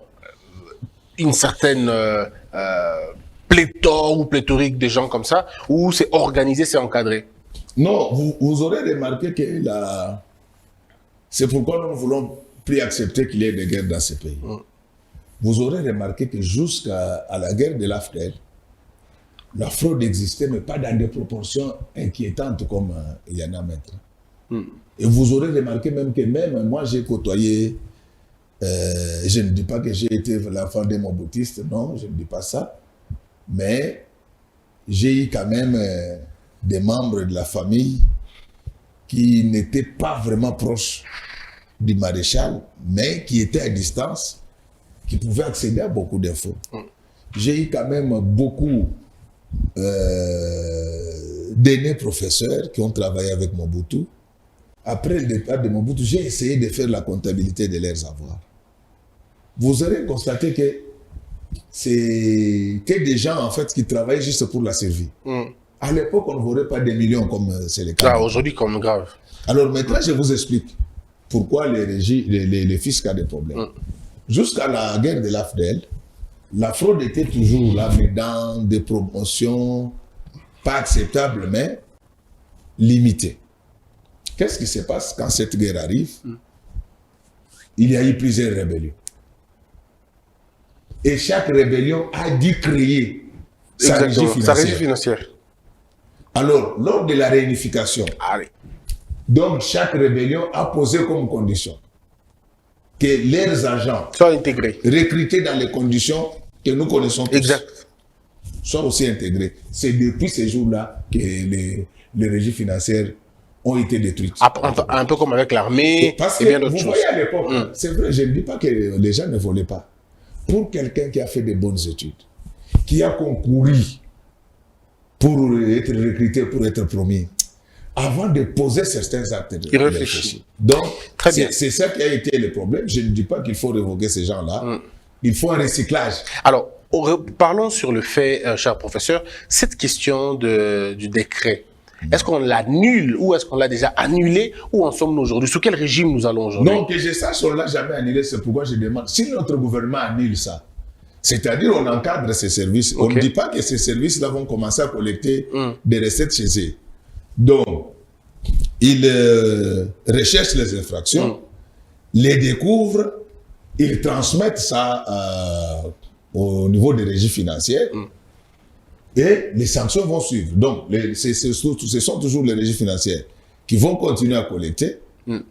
une certaine pléthore ou pléthorique de gens comme ça, ou c'est organisé, c'est encadré?
Non, vous aurez remarqué que c'est pourquoi nous ne voulons plus accepter qu'il y ait des guerres dans ces pays. Vous aurez remarqué que jusqu'à la guerre de l'AFDEL, la fraude existait, mais pas dans des proportions inquiétantes comme il y en a maintenant. Et vous aurez remarqué même que moi j'ai côtoyé, je ne dis pas que j'ai été l'enfant des Mobutistes, non, je ne dis pas ça, mais j'ai eu quand même des membres de la famille qui n'étaient pas vraiment proches du maréchal, mais qui étaient à distance, qui pouvaient accéder à beaucoup d'infos. J'ai eu quand même beaucoup d'aînés professeurs qui ont travaillé avec Mobutu. Après le départ de Mobutu, j'ai essayé de faire la comptabilité de leurs avoirs. Vous aurez constaté que c'était des gens en fait qui travaillaient juste pour la survie. À l'époque, on ne voudrait pas des millions comme c'est le cas.
Aujourd'hui, comme grave.
Alors maintenant, je vous explique pourquoi les fiscs ont des problèmes. Jusqu'à la guerre de l'AFDEL, la fraude était toujours là, mais dans des proportions pas acceptables, mais limitées. Qu'est-ce qui se passe quand cette guerre arrive? Il y a eu plusieurs rébellions. Et chaque rébellion a dû créer sa régie financière. Alors, lors de la réunification, donc chaque rébellion a posé comme condition que leurs agents
soient intégrés,
recrutés dans les conditions que nous connaissons tous, soient aussi intégrés. C'est depuis ces jours-là que les régies financières ont été détruites.
Un peu comme avec l'armée et bien d'autres choses.
Vous voyez à l'époque, c'est vrai, je ne dis pas que les gens ne volaient pas. Pour quelqu'un qui a fait de bonnes études, qui a concouru pour être recruté, pour être promis, avant de poser certains actes,
il réfléchit.
Donc, c'est ça qui a été le problème. Je ne dis pas qu'il faut révoquer ces gens-là. Il faut un recyclage.
Alors, parlons sur le fait, cher professeur, cette question du décret. Est-ce qu'on l'annule ou est-ce qu'on l'a déjà annulé? Où en sommes-nous aujourd'hui? Sous quel régime nous allons aujourd'hui?
Non, que je sache, on ne l'a jamais annulé. C'est pourquoi je demande. Si notre gouvernement annule ça, c'est-à-dire on encadre ces services, on ne dit pas que ces services-là vont commencer à collecter des recettes chez eux. Donc, ils recherchent les infractions, les découvrent, ils transmettent ça au niveau des régies financières et les sanctions vont suivre. Donc, ce sont toujours les régies financières qui vont continuer à collecter,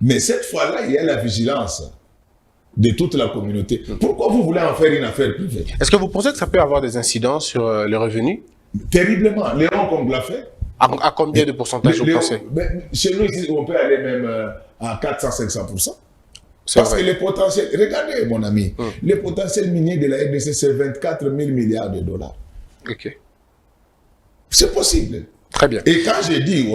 mais cette fois-là, il y a la vigilance de toute la communauté. Pourquoi vous voulez en faire une affaire privée?
Est-ce que vous pensez que ça peut avoir des incidences sur les revenus?
Terriblement. Léon Combe l'a fait.
À combien de pourcentage vous pensez?
Chez nous, ici, on peut aller même à 400-500%. Parce que le potentiel, regardez mon ami, le potentiel minier de la RDC, c'est 24 000 milliards de dollars.
Ok.
C'est possible.
Très bien.
Et quand je dis,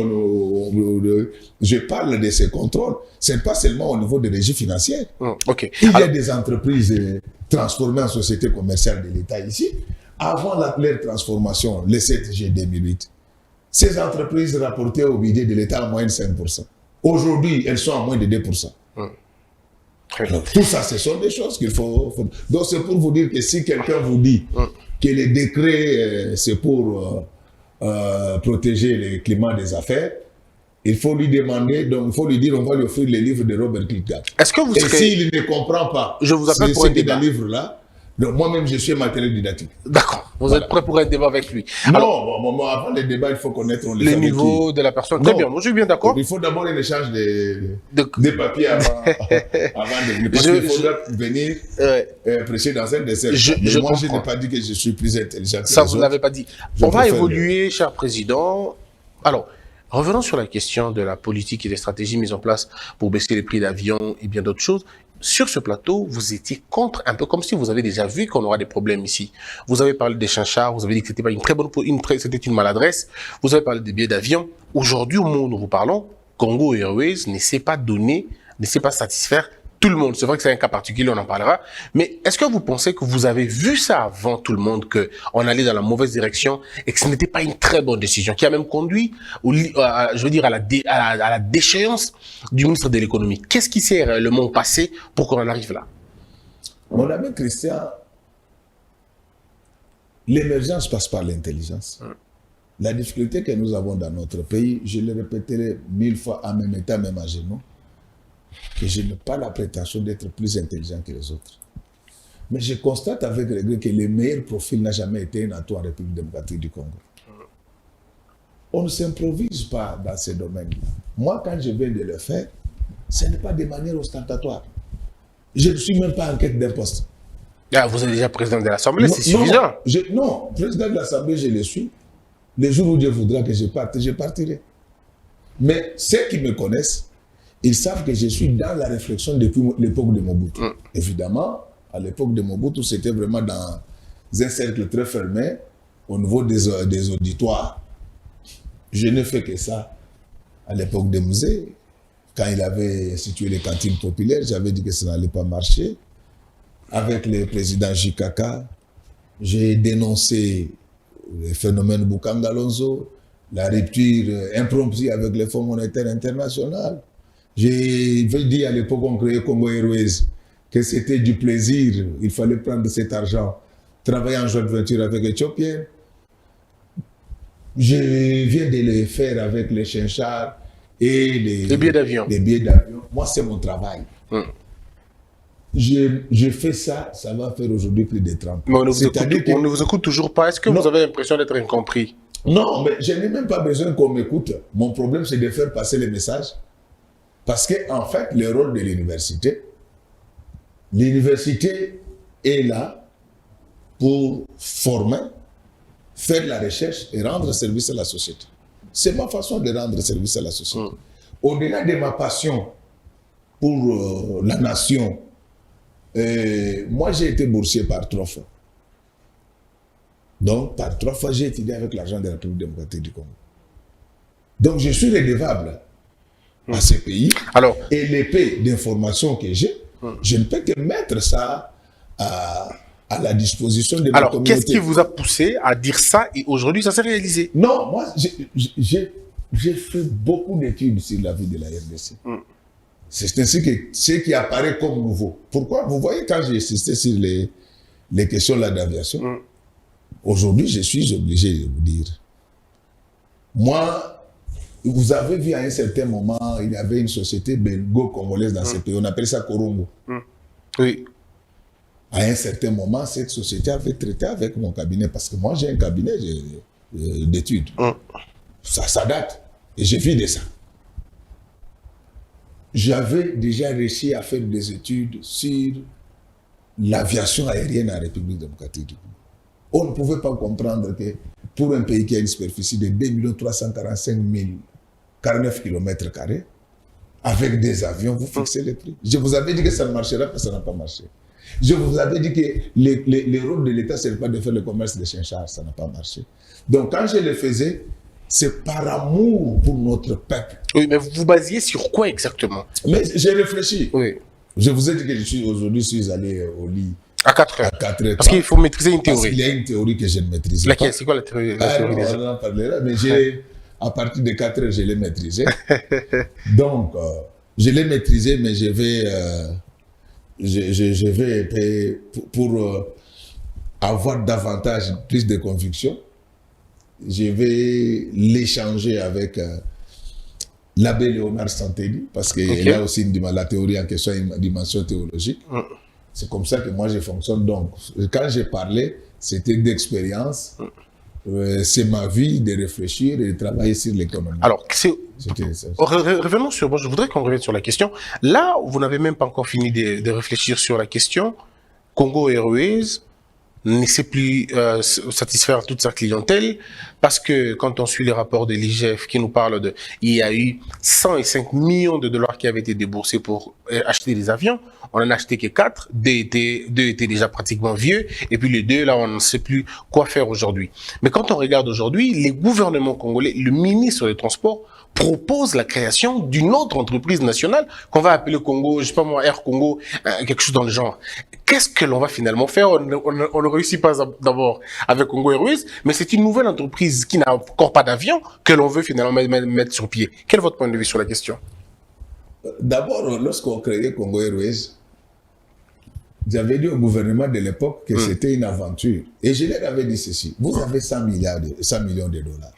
je parle de ces contrôles, ce n'est pas seulement au niveau des régies financières. Il y a des entreprises transformées en sociétés commerciales de l'État ici. Avant leur transformation, le 7G 2008, ces entreprises rapportaient au budget de l'État en moyenne 5%. Aujourd'hui, elles sont à moins de 2%. Alors, tout ça, ce sont des choses qu'il faut... Donc, c'est pour vous dire que si quelqu'un vous dit que les décrets, c'est pour protéger le climat des affaires, il faut lui demander, donc il faut lui dire, on va lui offrir les livres de Robert Kierkegaard.
Est-ce que vous
Et s'il ne comprend pas,
je vous appelle pour un débat.
Des livres-là, donc moi-même, je suis matériel didactique.
D'accord. Vous êtes prêt pour un débat avec lui?
Non, avant le débat, il faut connaître
les niveaux de la personne. Très bien, moi je suis bien d'accord.
Il faut d'abord un échange des papiers avant de venir. Parce qu'il faudra venir prêcher dans un dessert. Mais moi, je n'ai pas dit que je suis plus intelligent que
ça,
les
vous
autres.
l'avez pas dit. On va évoluer, cher président. Alors, Revenons sur la question de la politique et des stratégies mises en place pour baisser les prix d'avion et bien d'autres choses. Sur ce plateau, vous étiez contre, un peu comme si vous avez déjà vu qu'on aura des problèmes ici. Vous avez parlé des chinchards, vous avez dit que c'était pas une très bonne, c'était une maladresse. Vous avez parlé des billets d'avion. Aujourd'hui, au moment où nous vous parlons, Congo Airways ne sait pas donner, ne sait pas satisfaire tout le monde. C'est vrai que c'est un cas particulier, on en parlera. Mais est-ce que vous pensez que vous avez vu ça avant tout le monde, qu'on allait dans la mauvaise direction et que ce n'était pas une très bonne décision, qui a même conduit, je veux dire, à la déchéance du ministre de l'économie? Qu'est-ce qui s'est réellement passé pour qu'on en arrive là?
Mon ami Christian, l'émergence passe par l'intelligence. La difficulté que nous avons dans notre pays, je le répéterai 1000 fois en même état, même à genoux, que je n'ai pas la prétention d'être plus intelligent que les autres. Mais je constate avec regret que le meilleur profil n'a jamais été un atout en République démocratique du Congo. On ne s'improvise pas dans ces domaines-là. Moi, quand je viens de le faire, ce n'est pas de manière ostentatoire. Je ne suis même pas en quête d'un poste.
Ah, vous êtes déjà président de l'Assemblée, c'est suffisant.
Non, président de l'Assemblée, je le suis. Le jour où Dieu voudra que je parte, je partirai. Mais ceux qui me connaissent, ils savent que je suis dans la réflexion depuis l'époque de Mobutu. Évidemment, à l'époque de Mobutu, c'était vraiment dans un cercle très fermé au niveau des auditoires. Je ne fais que ça à l'époque de Musée. Quand il avait institué les cantines populaires, j'avais dit que ça n'allait pas marcher. Avec le président Jikaka, j'ai dénoncé le phénomène Bukanga-Lonzo, la rupture impromptue avec le Fonds monétaire international. J'ai dit à l'époque on créait Congo Airways que c'était du plaisir, il fallait prendre cet argent, travailler en joint venture avec les Éthiopiens. Je viens de le faire avec les chinchards et les billets d'avion. Moi, c'est mon travail. Je fais ça, ça va faire aujourd'hui plus de 30 ans.
Mais on ne vous écoute toujours pas. Est-ce que vous avez l'impression d'être incompris?
Non, mais je n'ai même pas besoin qu'on m'écoute. Mon problème, c'est de faire passer les messages. Parce qu'en fait, le rôle de l'université est là pour former, faire la recherche et rendre service à la société. C'est ma façon de rendre service à la société. Au-delà de ma passion pour la nation, moi j'ai été boursier par 3 fois. Donc, par 3 fois, j'ai étudié avec l'argent de la République démocratique du Congo. Donc, je suis redevable à ces pays. Alors, et l'épée d'information que j'ai, je ne peux que mettre ça à la disposition de la communauté.
Alors, qu'est-ce qui vous a poussé à dire ça et aujourd'hui, ça s'est réalisé?
Non, moi, j'ai fait beaucoup d'études sur la vie de la RDC. C'est ainsi que ce qui apparaît comme nouveau. Pourquoi? Vous voyez, quand j'ai insisté sur les questions d'aviation, aujourd'hui, je suis obligé de vous dire. Moi, vous avez vu à un certain moment, il y avait une société belgo-congolaise dans ce pays, on appelle ça Korongo.
Oui.
À un certain moment, cette société avait traité avec mon cabinet, parce que moi j'ai un cabinet d'études. Ça date, et j'ai vu de ça. J'avais déjà réussi à faire des études sur l'aviation aérienne en République démocratique du Congo. On ne pouvait pas comprendre que pour un pays qui a une superficie de 2 345 049 km², avec des avions, vous fixez les prix. Je vous avais dit que ça ne marchera pas, ça n'a pas marché. Je vous avais dit que le rôle de l'État, ce n'est pas de faire le commerce des chinchards, ça n'a pas marché. Donc quand je le faisais, c'est par amour pour notre peuple.
Oui, mais vous vous basiez sur quoi exactement?
Mais j'ai réfléchi.
Oui.
Je vous ai dit que aujourd'hui, je suis allé au lit.
À 4 heures.
À 4 heures.
Parce qu'il faut maîtriser une théorie.
Parce qu'il y a une théorie que je ne maîtrise pas.
Laquelle? C'est quoi la théorie?
On en parlera, mais à partir de 4 heures, je l'ai maîtrisé. Donc, je l'ai maîtrisé, mais je vais pour avoir davantage, plus de conviction, je vais l'échanger avec l'abbé Léonard Santelli, parce qu'il a aussi la théorie en question, une dimension théologique. C'est comme ça que moi je fonctionne. Donc, quand j'ai parlé, c'était d'expérience. C'est ma vie de réfléchir et de travailler sur l'économie.
Alors, revenons sur... Bon, je voudrais qu'on revienne sur la question. Là, vous n'avez même pas encore fini de réfléchir sur la question. Congo Airways ne sait plus satisfaire toute sa clientèle, parce que quand on suit les rapports de l'IGF qui nous parlent de, il y a eu 105 millions de dollars qui avaient été déboursés pour acheter des avions, on en a acheté que 4, deux étaient déjà pratiquement vieux, et puis les 2 là on ne sait plus quoi faire aujourd'hui. Mais quand on regarde aujourd'hui, les gouvernements congolais, le ministre des Transports propose la création d'une autre entreprise nationale qu'on va appeler Congo, je sais pas moi, Air Congo, quelque chose dans le genre. Qu'est-ce que l'on va finalement faire? On ne réussit pas d'abord avec Congo Airways, mais c'est une nouvelle entreprise qui n'a encore pas d'avion que l'on veut finalement mettre sur pied. Quel est votre point de vue sur la question?
D'abord, lorsqu'on créait Congo Airways, j'avais dit au gouvernement de l'époque que c'était une aventure. Et je leur avais dit ceci. Vous avez 100 millions de dollars.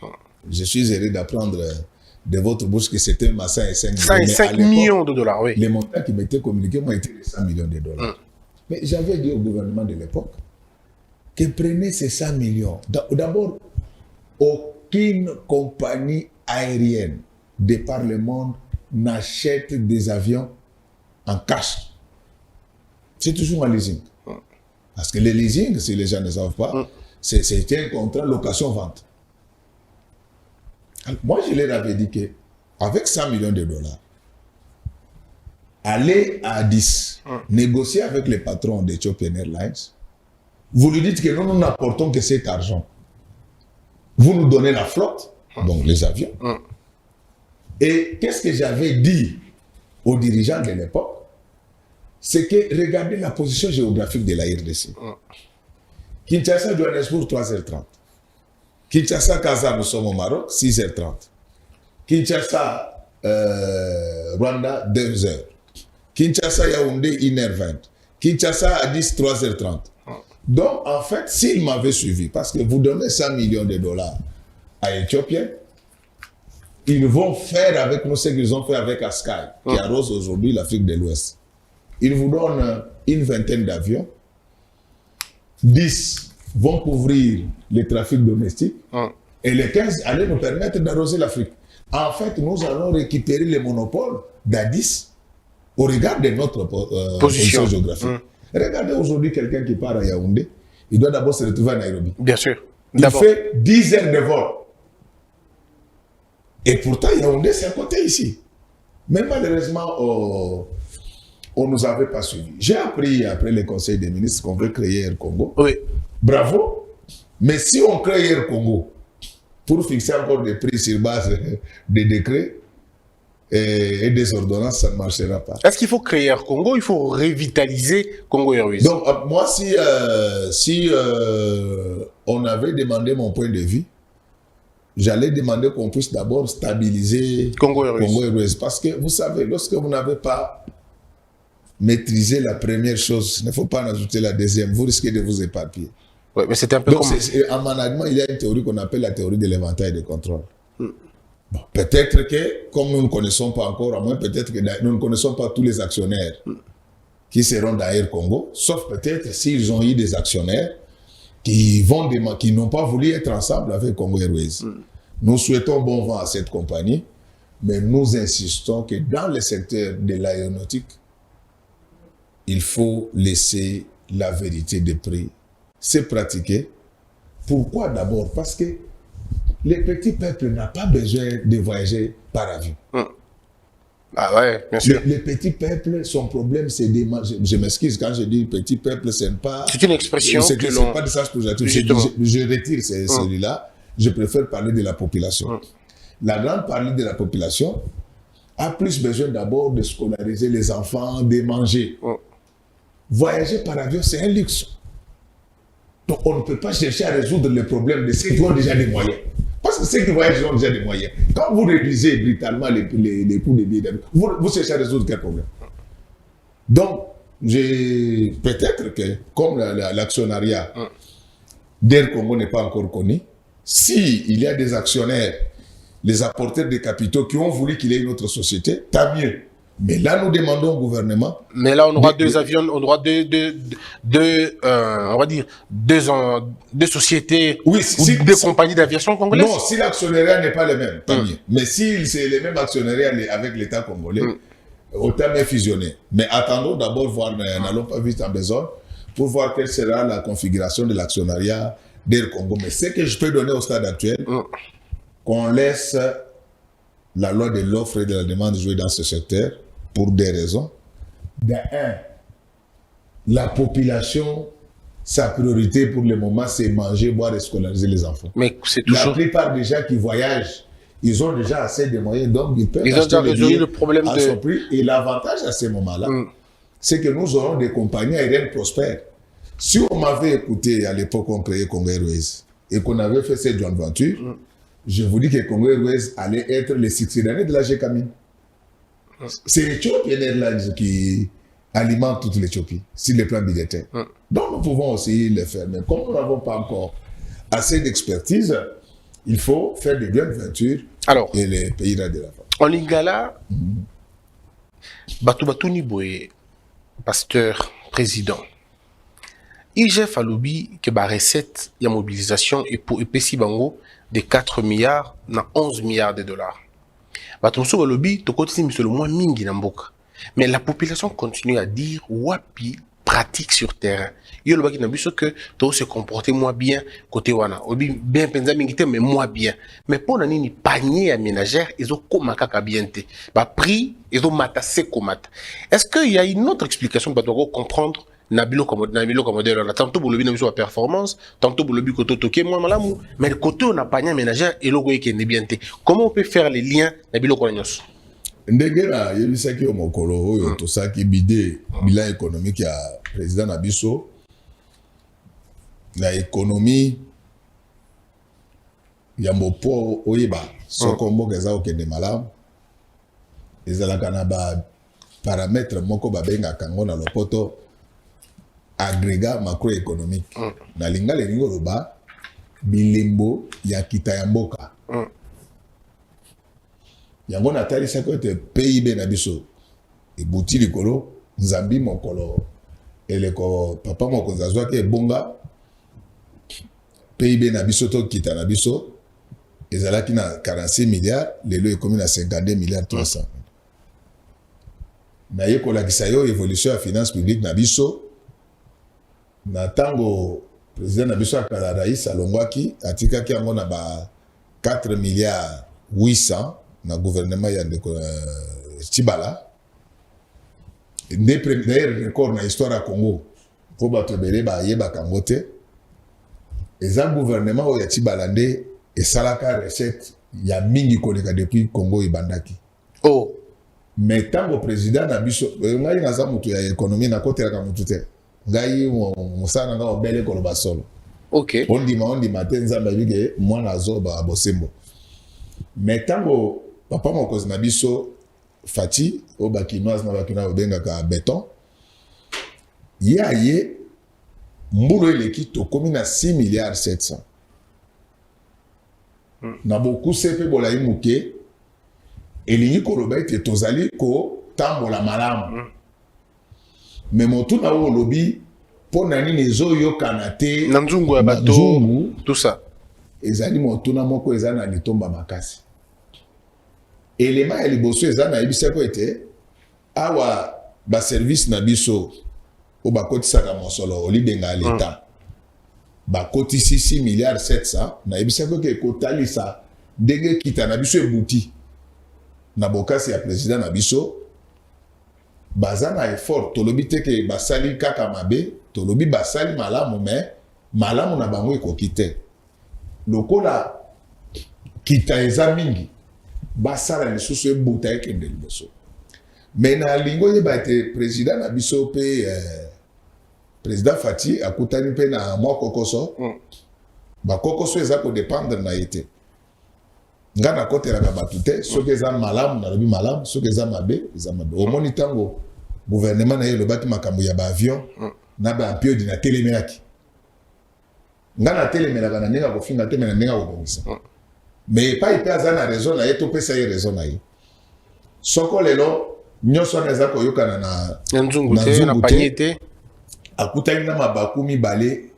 Je suis heureux d'apprendre de votre bouche que c'était 105
millions de dollars, oui.
Les montants qui m'étaient communiqués m'ont été de 100 millions de dollars. Mais j'avais dit au gouvernement de l'époque que prenez ces 100 millions. D'abord, aucune compagnie aérienne de par le monde n'achète des avions en cash. C'est toujours un leasing. Parce que le leasing, si les gens ne savent pas, c'est un contrat location-vente. Moi, je leur avais dit qu'avec 100 millions de dollars, allez à Addis, négocier avec les patrons d'Ethiopian Airlines, vous lui dites que nous n'apportons que cet argent. Vous nous donnez la flotte, donc les avions. Et qu'est-ce que j'avais dit aux dirigeants de l'époque? C'est que regardez la position géographique de la RDC. Kinshasa, Johannesburg, 3h30. Kinshasa, Casa, nous sommes au Maroc, 6h30. Kinshasa, Rwanda, 2h. Kinshasa, Yaoundé, 1h20. Kinshasa, Addis, 3h30. Donc, en fait, s'ils m'avaient suivi, parce que vous donnez 100 millions de dollars à Éthiopiens, ils vont faire avec nous ce qu'ils ont fait avec Askai, qui arrose aujourd'hui l'Afrique de l'Ouest. Ils vous donnent une vingtaine d'avions. 10 vont couvrir les trafics domestiques. Et les 15 allaient nous permettre d'arroser l'Afrique. En fait, nous allons récupérer les monopoles d'Addis au regard de notre position géographique. Regardez aujourd'hui quelqu'un qui part à Yaoundé, il doit d'abord se retrouver à Nairobi.
Bien sûr.
Il fait 10 heures de vol. Et pourtant, Yaoundé, c'est à côté ici. Mais malheureusement, on ne nous avait pas suivis. J'ai appris après le Conseil des ministres qu'on veut créer Air Congo.
Oui.
Bravo. Mais si on crée Air Congo pour fixer encore des prix sur base des décrets et des ordonnances, ça ne marchera pas.
Est-ce qu'il faut créer Air Congo? Il faut revitaliser Congo Airways.
Donc, moi, si on avait demandé mon point de vue, j'allais demander qu'on puisse d'abord stabiliser
Congo
Airways. Parce que vous savez, lorsque vous n'avez pas maîtrisé la première chose, il ne faut pas en ajouter la deuxième, vous risquez de vous éparpiller.
Oui, mais c'est un peu
donc,
comme...
en management, il y a une théorie qu'on appelle la théorie de l'éventail de contrôle. Bon, peut-être que, comme nous ne connaissons pas encore, à moins peut-être que nous ne connaissons pas tous les actionnaires qui seront dans Air Congo, sauf peut-être s'ils ont eu des actionnaires qui n'ont pas voulu être ensemble avec Congo Airways. Nous souhaitons bon vent à cette compagnie, mais nous insistons que dans le secteur de l'aéronautique, il faut laisser la vérité des prix se pratiquer. Pourquoi d'abord? Parce que le petit peuple n'a pas besoin de voyager par avion.
Ah ouais, bien sûr.
Le petit peuple, son problème, c'est des... Je m'excuse quand je dis petit peuple, c'est pas...
C'est une expression que l'on...
C'est pas de sens positif. Je retire celui-là. Je préfère parler de la population. La grande partie de la population a plus besoin d'abord de scolariser les enfants, de manger. Voyager par avion, c'est un luxe. Donc, on ne peut pas chercher à résoudre les problèmes de ceux qui ont déjà des moyens. Parce que ceux qui voyagent ont déjà des moyens. Quand vous réduisez brutalement les coûts des billets d'avion, vous cherchez à résoudre quel problème? Donc, peut-être que, comme l'actionnariat d'Air Congo n'est pas encore connu, s'il y a des actionnaires, les apporteurs de capitaux qui ont voulu qu'il y ait une autre société, tant mieux. Mais là, nous demandons au gouvernement...
Mais là, on aura deux avions, on aura on va dire, deux sociétés, ou deux compagnies d'aviation congolaises.
Non, si l'actionnariat n'est pas le même, tant mieux. Mais si c'est le même actionnariat avec l'État congolais, autant même fusionner. Mais attendons d'abord voir, n'allons pas vite en besogne, pour voir quelle sera la configuration de l'actionnariat d'Air Congo. Mais ce que je peux donner au stade actuel, qu'on laisse la loi de l'offre et de la demande jouer dans ce secteur pour des raisons. La population, sa priorité pour le moment, c'est manger, boire et scolariser les enfants.
Mais c'est toujours...
La plupart des gens qui voyagent, ils ont déjà assez de moyens, donc ils peuvent
acheter le problème
à son prix. Et l'avantage à ce moment-là, c'est que nous aurons des compagnies aériennes prospères. Si on m'avait écouté à l'époque où on créait Congo Airways et qu'on avait fait cette joint venture, je vous dis que Congo Airways allait être le succédanaire de la GCAMI. C'est Ethiopian Airlines qui alimente toute l'Éthiopie sur le plan budgétaire. Donc nous pouvons aussi le faire. Mais comme nous n'avons pas encore assez d'expertise, il faut faire des joint ventures et les pays de la France.
En Lingala, Batouni Boye, pasteur, président, IGF a lobby que la recette, il y a mobilisation et pour EPC Bango de 4 milliards na 11 milliards de dollars. Batonso a lobby, to côté c'est le moins mingi na mboka. Mais la population continue à dire wapi pratique sur terrain. Yo le baki na biso que to se comporter moins bien côté wana. Obi bien penza mingité mais moins bien. Mais pour nani ni panier à ménagère, ils ont comme kaka bien té. Ba prix, ils ont matassé comme. Est-ce qu'il y a une autre explication pour doit comprendre Nabilo comme modèle là tantôt pour le bien sur performance, tantôt pour le but côté toqué moi malamu, mais le côté on a panier ménagère et logo qui est bien té. Comment on peut faire les liens Nabilo kolanyos?
Ndegera yebisaki yo mokolo oyo tosaki bide bilan économique ya président na biso na économie ya mbopo oyeba soko mboka eza okende malamu ezalaka na ba paramètre moko babengaka ngo na lopoto agrégat macroéconomique na lingala elingi oloba bilembo ya kita ya mboka yango natalisaki ete PIB na biso ebuti likolo nzambi mokolo eleko papa mokonzi azwaki ebonga PIB na biso to kita na biso ezalaki na 46 milliards lelo ekomi na 52 milliards 300 na ye kolakisa yo évolution ya finance publique na biso na tango président na biso akala rais alongwaki atikaki yango na ba 4 milliards 800 na gouvernement ya ndeko Tibala ne premier record na histoire ya Congo po bato ebele bayebaka ngo te eza gouvernement oyo ya Tibala nde esalaka recette ya mingi koleka depuis Congo ebandaki mais tango président na biso ngai naza mutu ya économie na kotelaka mutu te ngai mosana nga obele koloba solo ondima te nzambe abike mwana azoba bosembo mais tango papa mokonzi na biso Fati o bakinoise na bakina obengaka béton ye mbulu eleki tokomi na 6 milliards 700 na beaucoup sepe bolai muke elingi koloba ete tozali ko tambola malamu mais motu na o lobi po na nini ezoyokana te
na nzungu ya bato tout ça
ezali motu na moko eza na litomba makasi élément ya liboso eza na yebisako ete awa ba service na biso o bakotisaka mosolo olibenga l'État bakotisi 6 milliards 700 na yebisako ke kotalisa ndenge kita na biso ebuti na bokasi ya président na biso baza na effort tolobi te ke basali kaka mabe tolobi basali malamu mais malamu na bango ekoki te lokola kita eza mingi basala lisusu ebuta ekende liboso mais na lingo yeba ete président na biso pe président Fati akutani mpe na mwa kokoso bakokoso eza kodépendre na ye te nga nakotelaka bato te soki eza malamu nalobi malamu soki eza mabe eza mabe omoni ntango gouvernement na ye elobaki makambo ya baavion na bampiodi na telemelaki nga natelemelaka na ndenge akofinga te me na ndenge akobongisa mais epai mpe aza na raison na ye topesa ye raison na ye soko lelo nyonso wana eza koyokana na
nzungu te
akutani na mabaku mibale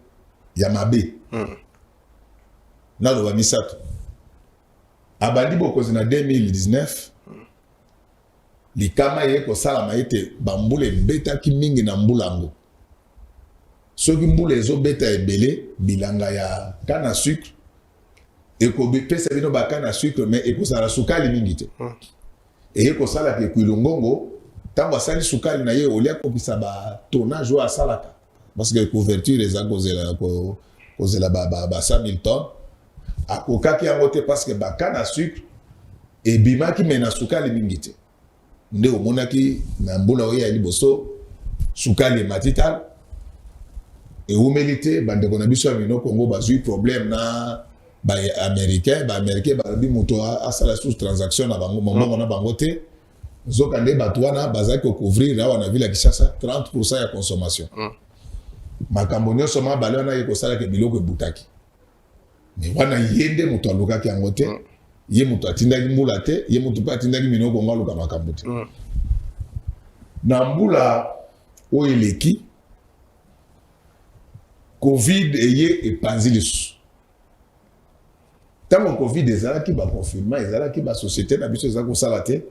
ya mabe naloba misato abandi bokonzi na 2019 likama ye kosalama ete bambula ebetaki mingi na mbulango ceux qui mbula les beta ebele bilanga ya canne à sucre et ko pesa bino ba canne à sucre mais et ko sala sukali mingi te et ko sala ke kulungongo tango asali sukali na ye olia ko bisa ba tonnage wa salaka parce que couverture les a causé la ba 5000 tonnes akokaki yango te parce que ba canne à sucre et bimaki mena sukali mingi te nde omonaki na mbula oyo ya liboso sukali matital et humilité bandeko na biso ya mino Congo bazui problème na ba américain ba bi moto a sala sous transaction na bango mongo na bango te zokande bato wana bazaki ko couvrir là wana ville ya Kinshasa 30% ya consommation makambo nyonso ma bale wana ye ko sala ke biloko ebutaki mais wana yende moto alukaki yango te ye moto atindaki mbula te ye moto pa atindaki minoko ngaluka makambo te na mbula oyo eleki Covid eye epanzi lisusu ntango Covid ezalaki baconfinement ezalaki basociété na biso ezalaki kosala te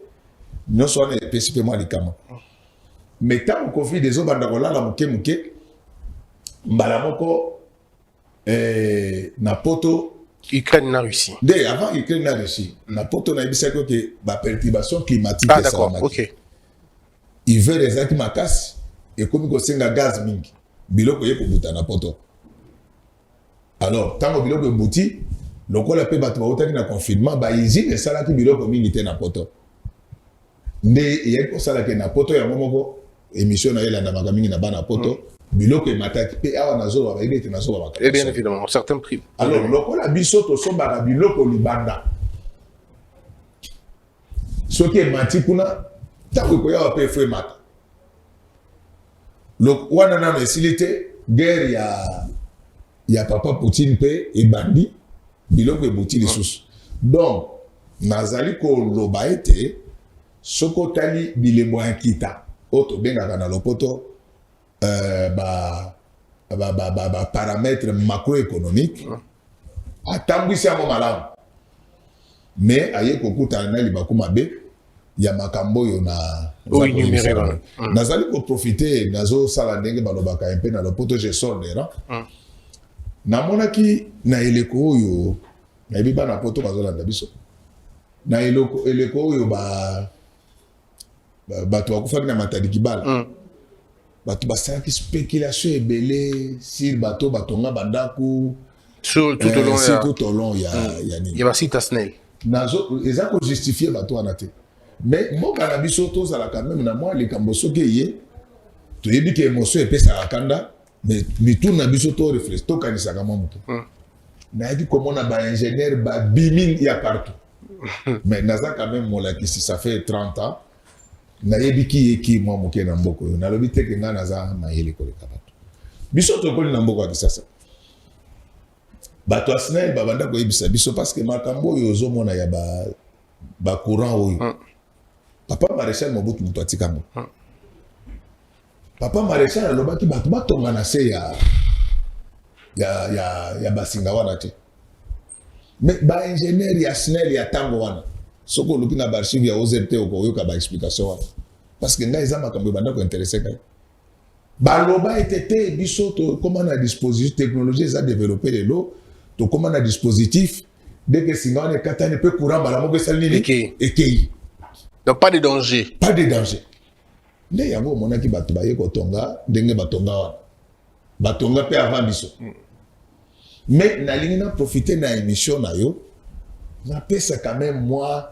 nyonso wana epesi mpe mwa likama mais ntango Covid ezobanda kolala moke mbala moko na poto
Ukraine na Russie.
Dès avant Ukraine na Russie, na poto na ebisa ko ke ba perturbation climatique
ah, d'accord, OK.
Hiver ezaki makasi et comme ko senga gaz mingi. Biloko ye ko buta na poto. Alors, tango biloko buti, lokola pe bato bautaki na confinement, ba usine esalaki biloko mingi te na poto. Nde ye ko sala ke na poto ya momoko émission na yela na mingi na bana poto. Biloko e mataki pe awa nazo ba ebete nazo ba.
Et bien évidemment, certains prix.
Alors lokola biso to somba biloko libanda. Soki e mati kuna tako ko ya pe fwe mata. Lok wana na mesilite guerre ya papa Poutine pe e bandi biloko e buti lisusu. Donc nazali ko loba ete soko tali bilembo akita oto benga na lopoto paramètres macroéconomiques atambwisi yango malamu mais aye kokuta na libaku mabe ya makambo oyo na nazali koprofite nazosala ndenge balobaka mpe na lopoto je sors des rangs namonaki na eleko oyo nayebi bana poto bazolanda biso na eleko oyo bato bakufaki na matadi kibala bato basalaki spéculation ebele sur bato batonga bandako tout au long ya nini
ya basita snel
nazo eza ko justifier bato wana te mais mboka na biso tozalaka même na mwa likambo soki eye toyebi ke émotion epesaka kanda mais mitu na biso to réfléchir tokanisaka mwa moto nayaki komona baingénieur babimi ya partout mais naza quand même molakisi ça fait 30 ans nayebi ki mwa moke na mboko yo nalobi te ke nga naza mayele koleka bato biso tokoli na mboko ya Kisasa bato asnel babanda koyebisa biso parce que makambo oyo ozomona ya ba courant oyo papa maréchal Mobutu mutu atikango papa maréchal alobaki bato batonga na se ya basinga wana te mais ba ingénieur ya snel ya tango wana soko luki na archive ya OZT okoyoka ba explication wana parce que ngai za makambo banda ko intéresser kai baloba etete biso to comment na dispositif technologie za développer lelo to comment na dispositif dès que singa wana katane pe courant bala moko sali ni ekei
donc pas de danger
nde yango monaki bato baye kotonga ndenge batonga wana batonga pe avant biso mais nalingi na profiter na émission na yo na pesa quand même moi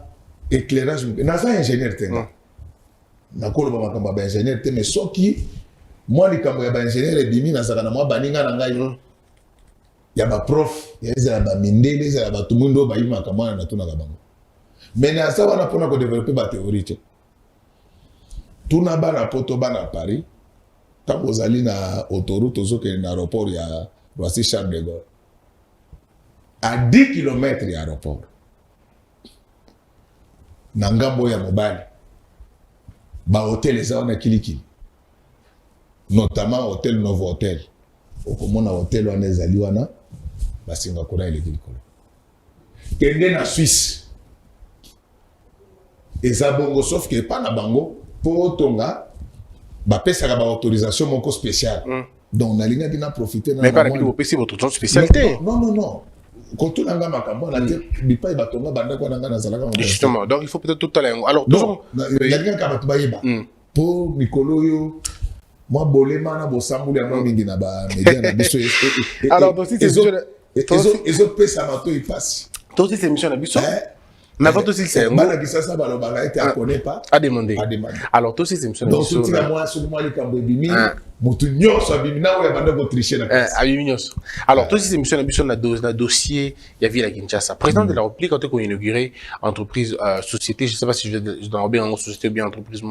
éclairage naza ingénieur tenga nakoloba makambo ba ingénieur te mais soki moi likambo ya ba ingénieur ebimi nazaka na mwa baninga na ngai ya ba prof ya ezala ba mindele ezala ba tumundo ba yima kamwana na tuna bango mais na ça wana pona ko développer ba théorie te tuna bana poto bana Paris tango ozali na autoroute ozoke na aéroport ya Roissy Charles de Gaulle à 10 km ya aéroport na ngambo ya mobali ba hôtel eza wana kilikili notamment hôtel Novo Hôtel okomona hôtel wana ezali wana basinga kona eleki likolo kende na Suisse eza bongo sauf que pas na bango po tonga bapesaka ba autorisation moko spéciale Donc, on a profité.
Mais pas la vidéo, c'est votre spécialité.
Non. Quand on a un
justement, donc il faut peut-être tout à l'heure. Alors,
pour Nicolo, moi, Bolema, na Bosambouli, à moi, Mingi, na ba, média, na biso.
Alors, donc, si c'est
les autres pays, ça m'a tout, ils passent.
Toi aussi, c'est émission na biso. Mais avant aussi, c'est un
bala qui ça va le été à connaît pas.
À demander. Alors, toi aussi, c'est émission na biso.
Donc, si tu as moi, sur moi, les Cambodimi, Moutounio, soit Bimina, ou Yabanda, votre tricher na place.
Alors, toi aussi, c'est émission na biso na dossier, il y a vu la Kinshasa. Président de la République, quand on a inauguré entreprise, société, je ne sais pas si je dois bien en société ou bien entreprise,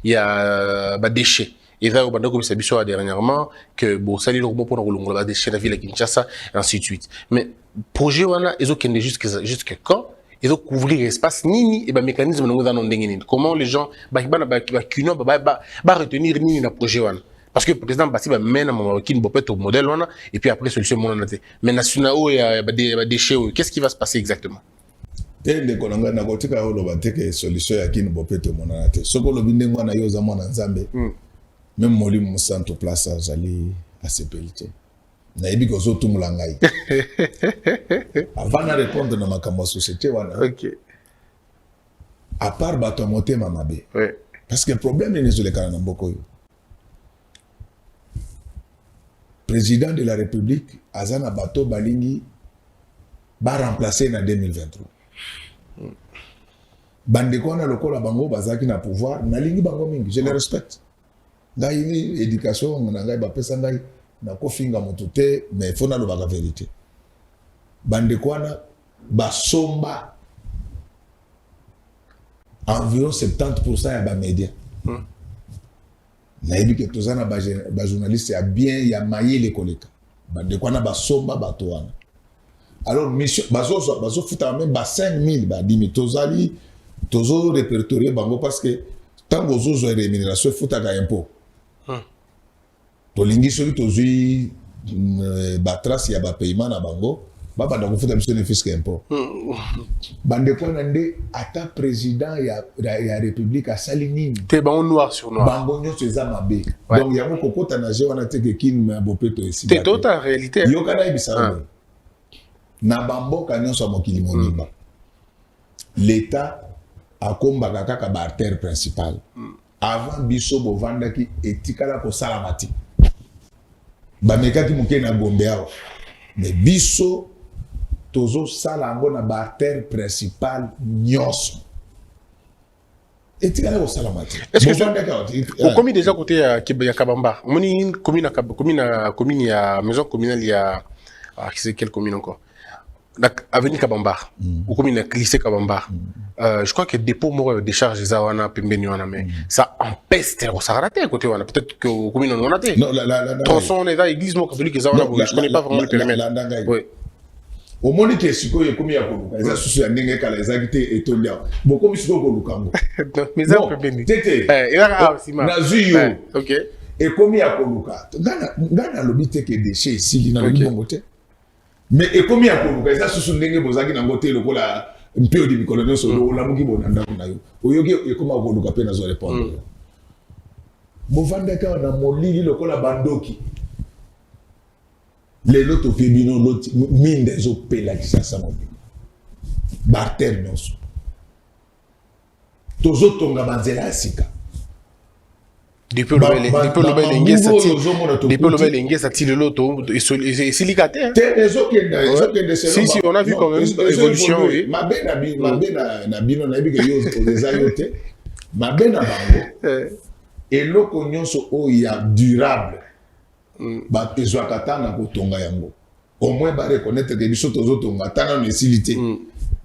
il y a déchets. Et là, on a comme ça dernièrement que bon, ça les robots pour nous la déchets la ville à Kinshasa et ainsi de suite. Mais projet voilà, ils ont qu'un jusqu'à quand ils ont couvrir l'espace ni et ben mécanisme nous dans ndengeni. Comment les gens ba retenir ni na projet voilà. Parce que le président Bassi va mener un modèle voilà et puis après solution mon naté. Mais national et déchets qu'est-ce qui va se passer exactement?
Tende kolanga na kotika oloba teke solution ya kini bopeto mon naté. Soko lobinde ngwana yo za mwana nzambe. Même Moli Moussanto place j'allais à CPLT. Naïbi Gozo Tumulangai. Avant de répondre dans ma société,
ok.
À part bateau monter Mamabe.
Oui.
Parce que le problème est que les Karanamboko. Président de la République, Azana Bato Balingi, va remplacer en 2023. Bandekona Lokola Bango, Bazaki na pouvoir, Nalingi Bango Mingi, je les respecte. Ngai éducation ngai ba pesa ngai na kofinga motute mais faut na loba la vérité bande kwana ba somba environ 70% ya ba média na yebi que tozana ba journaliste ya bien ya maye koleka bande kwana ba somba ba toana alors mission bazo futa même ba 5000 ba 10000 tozali tozo répertorier bango parce que tant que zo rémunération futa ka impôt tolingi soki tozwi batrace ya bapaiement na bango babanda kofuta biso ne fisque impôt bandeko na nde ata président ya république asali nini
te bango noir sur noir
bango nyonso eza mabe donc yango kokota na je wana te ke kini na bopeto esi
te tota réalité
yo kana ibisa na bamboka nyonso ya mokili mobimba l'état akombaka kaka ba artère principale avant biso bovandaki etikala ko salamati bamekaki moke na Gombe awa mais biso tozo sala ngo na ba artère principale nyonso etikala ko salamati
est-ce que comme déjà côté ya Kabamba moni commune ya maison communale ya c'est quelle commune encore avenue Kabamba ou commune lycée Kabamba je crois que dépôt mort de charge zawana pembeni wana mais ça empeste au Saharaté côté wana peut-être que commune on a été
non la
tronçon les église mo catholique zawana je connais pas vraiment le périmètre oui
au monde que siko ye komi ya koluka eza susu ya ndenge kala eza kite etolia bokomi siko koluka ngo
mais ça pembeni
tete na zuyo
OK
et komi ya koluka ngana lobite ke déchet ici na libongo te mais et combien à Koluka ça sous ndenge bozaki na ngote lokola mpio di mikolo so lo la muki bonanda na yo oyoki e koma Koluka pe na zo répondre bovanda ka na molili lokola bandoki les loto pebino lot minde zo pela ki ça mobi barter nyonso tozo tonga banzela sika
depuis le Bengue ça tire l'auto et silicaté si on a vu quand même évolution oui
ma bino na biko yo ozayote ma bena bango et loko nyonso o ya durable ba ezwa katana ko tonga yango au moins ba reconnaître que biso tozo tonga tana na silité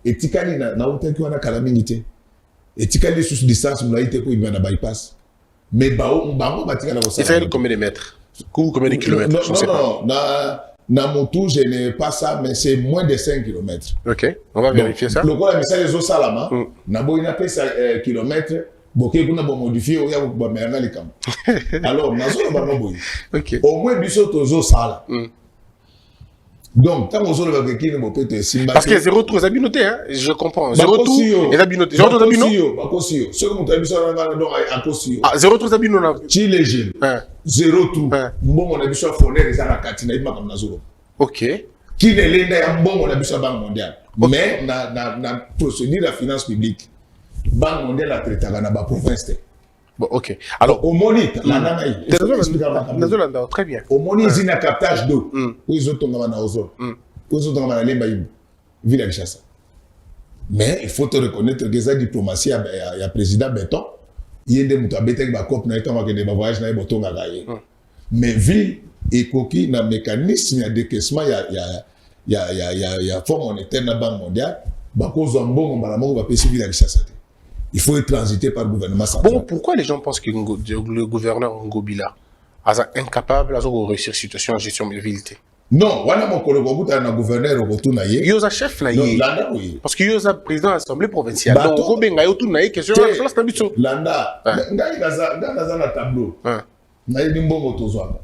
etikali na utaki wana kala mingi te etikali sous distance mulaite ko ibana bypass. Mais bango batika na
ça fait combien de mètres? Combien de kilomètres?
Non, na motu je n'ai pas ça mais c'est moins de 5 km.
OK, on va vérifier ça.
Le quoi message zo salama na boina pesa kilomètres boké kuna bo modifier o ya ba menga likam. Alors na zo ba boy.
OK.
Au moins biso tozo sala. Donc, tant qu'on se le qui ne peut être simba.
Parce qu'il y a 0 tour, ils noté, hein. Je comprends. 0 tour, ils abinoté. 0 tour,
abinoté. Ce que vous avez dit,
ah, 0 tour, abinoté.
Qui les gèle. 0 tour. Bon, on a vu sur Foner, les Arakati, il m'a comme Nazoro.
Ok.
Qui ne l'est pas bon, on a vu sur Banque mondiale. Mais, na procédure la finance publique, Banque mondiale a traité à la province.
Bon, ok. Alors,
au moniteur,
très bien.
Au moniteur, il y a un captage d'eau. Où ils ont tombé dans l'ozone. Où ils ont tombé dans l'Embaïm. Ville de Chassa. Mais il faut te reconnaître que ça diplomatie, il y a président Béton. Il y a des moutons béton qui ont des voyages dans les boutons à gagner. Mais ville et coquille, dans le mécanisme, il y a des caissements, il y a fonds monétaire dans la Banque mondiale. Il faut être transité par le gouvernement central.
Bon, pourquoi les gens pensent que le gouverneur Ngobila est incapable de réussir la situation en gestion de ville?
Non, on a mon collègue un gouverneur au retour naïe.
Il y a un chef naïe. Parce qu'il y a un président de l'Assemblée provinciale. Donc, on a un naïe question.
Landa, un tableau. nayebi mbongo tozwaka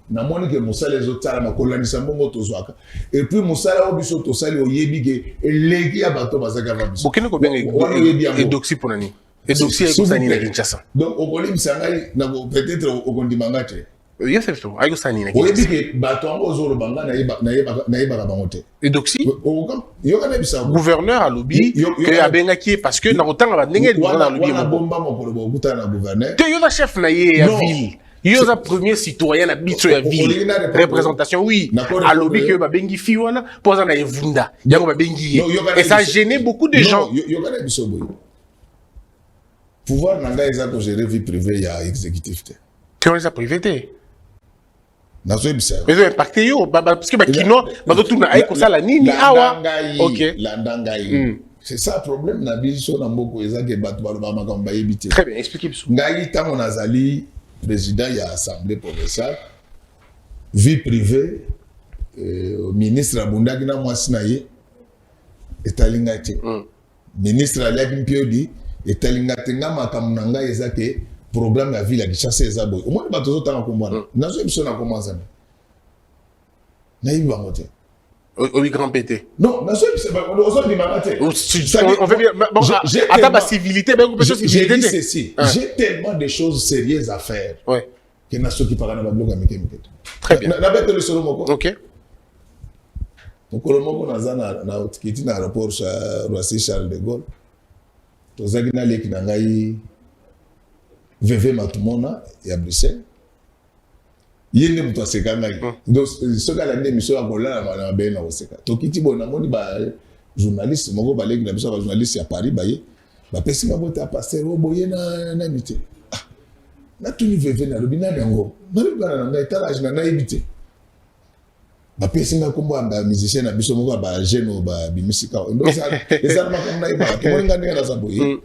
namoni ke mosala ezotala makolandisa mbongo tozwaka et puis mosala o biso tosali oyebi ke eleki ya bato bazaka ba biso
bokene ko benga edoxy pour nani edoxy ekosani na Kinshasa
donc okolimisa ngai na peut-être okondimanga te
yes c'est tout ayo sani na
Kinshasa oyebi ke bato ngo zolo banga na yeba bango te
edoxy
yo kana bisa
gouverneur a lobby que abenga ki parce que na rotanga ba ndenge na lobby
mo bomba mo ko bokuta na gouverneur
te yo na chef na ye ya ville. Il y a un premier citoyen à Bitso ya ville. Représentation, oui. À lobby que ba bengi fiwana, pour ça na evunda. Yango ba bengi. Et ça a gêné beaucoup de gens.
Pouvoir nanga eza ko gérer vie privée ya exécutif te.
Que on les a privé te.
Nazo bisa.
Mais ça impacte yo parce que ba kino ba tout na ay ko sala nini awa. OK.
Landangai. C'est ça le problème na biso na mboko eza ke batu ba makambo yebite.
Très bien, expliquez biso.
Ngai tango nazali président de l'Assemblée provinciale, vie privée, ministre Abundaki na mwasi na ye, etalingate. Ministre Aliaki Mpiodi, etalingate nga makambo nanga eza ke programme ya ville ya Kinshasa eza boy. Au moins bato zotanga kombana. Nazo biso na commencer. Na yibi bango te.
Au grand pété.
Non, nazo biso on dit mangate.
On fait bien bon à ta civilité ben
j'ai dit ceci. J'ai tellement de choses sérieuses à faire.
Ouais.
Que nazo ki parana ba bloga mike.
Très bien.
Na bête le solo moko.
OK.
Mokolo moko nazana na otikiti na aéroport Roissy Charles de Gaulle. Tozaki na leki na ngai VV Matumona ya Bruxelles. Yende mutu aseka ngai. Donc soki alandi émission ya kolala na bena oseka. Tokiti bona moni ba journaliste moko baleki na biso ba journaliste ya Paris baye. Ba pesi nga bota pasteur o boye na mité. Ah. Na tuni VV na lobina yango. Na lobana na ngai talage na naibité. Ba pesi nga kombo amba musicien na biso moko ba jeune ba bimisika. Donc ça ça ma comme naïba. Tout le monde nga na za boye.